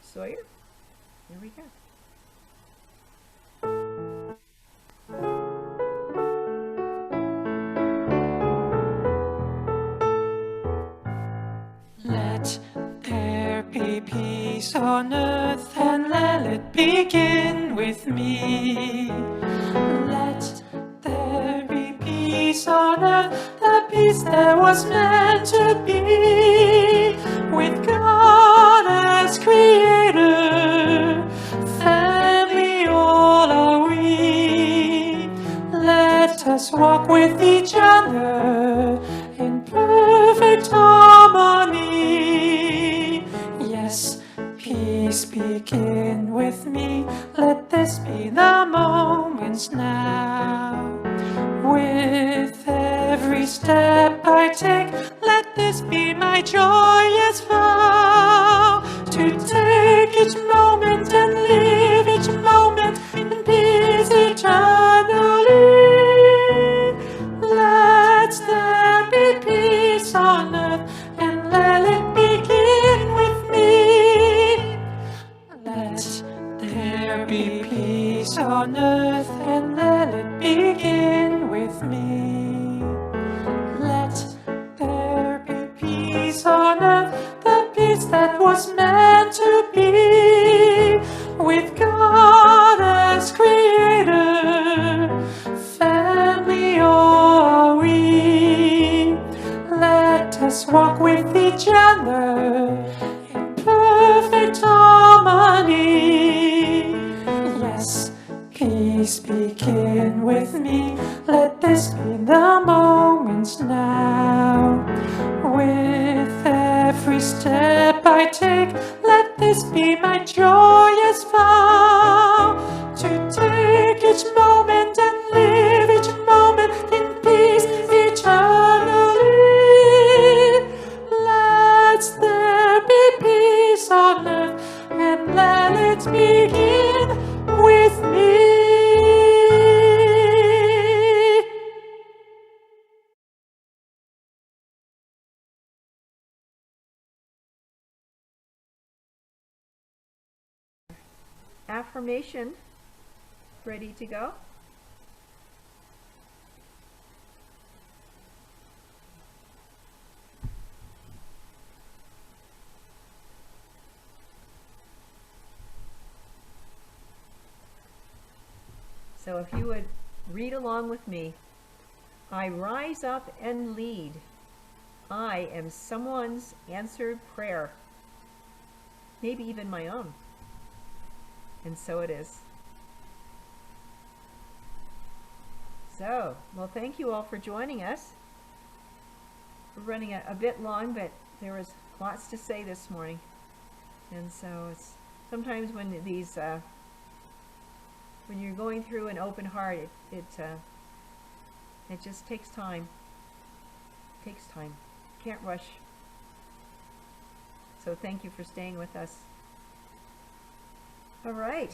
Sawyer, here we go. Let there be peace on earth, and let it begin with me. Let there be peace on earth, the peace that was meant to be, with God as creator, family all are we. Let us walk with each other in perfect harmony. Yes, peace begin with me. Let this be the moments now. With every step I take, let this be my joyous vow, to take each moment and live each moment in peace eternally. Let there be peace on earth, and let it begin with me. Let there be peace on earth, and let it begin with me. Let there be peace on earth, the peace that was meant to be, with God as creator, family all are we. Let us walk with each other in perfect harmony. Yes, peace begin with me. Let this be the moments now. With every step I take, let this be my joyous vow, to take each moment and live each moment in peace eternally. Let there be peace on earth, and let it begin with me. Affirmation, ready to go? So if you would read along with me. I rise up and lead. I am someone's answered prayer. Maybe even my own. And so it is. So, well, thank you all for joining us. We're running a bit long, but there was lots to say this morning. And so it's sometimes when these when you're going through an open heart, it just takes time. It takes time. Can't rush. So thank you for staying with us. All right.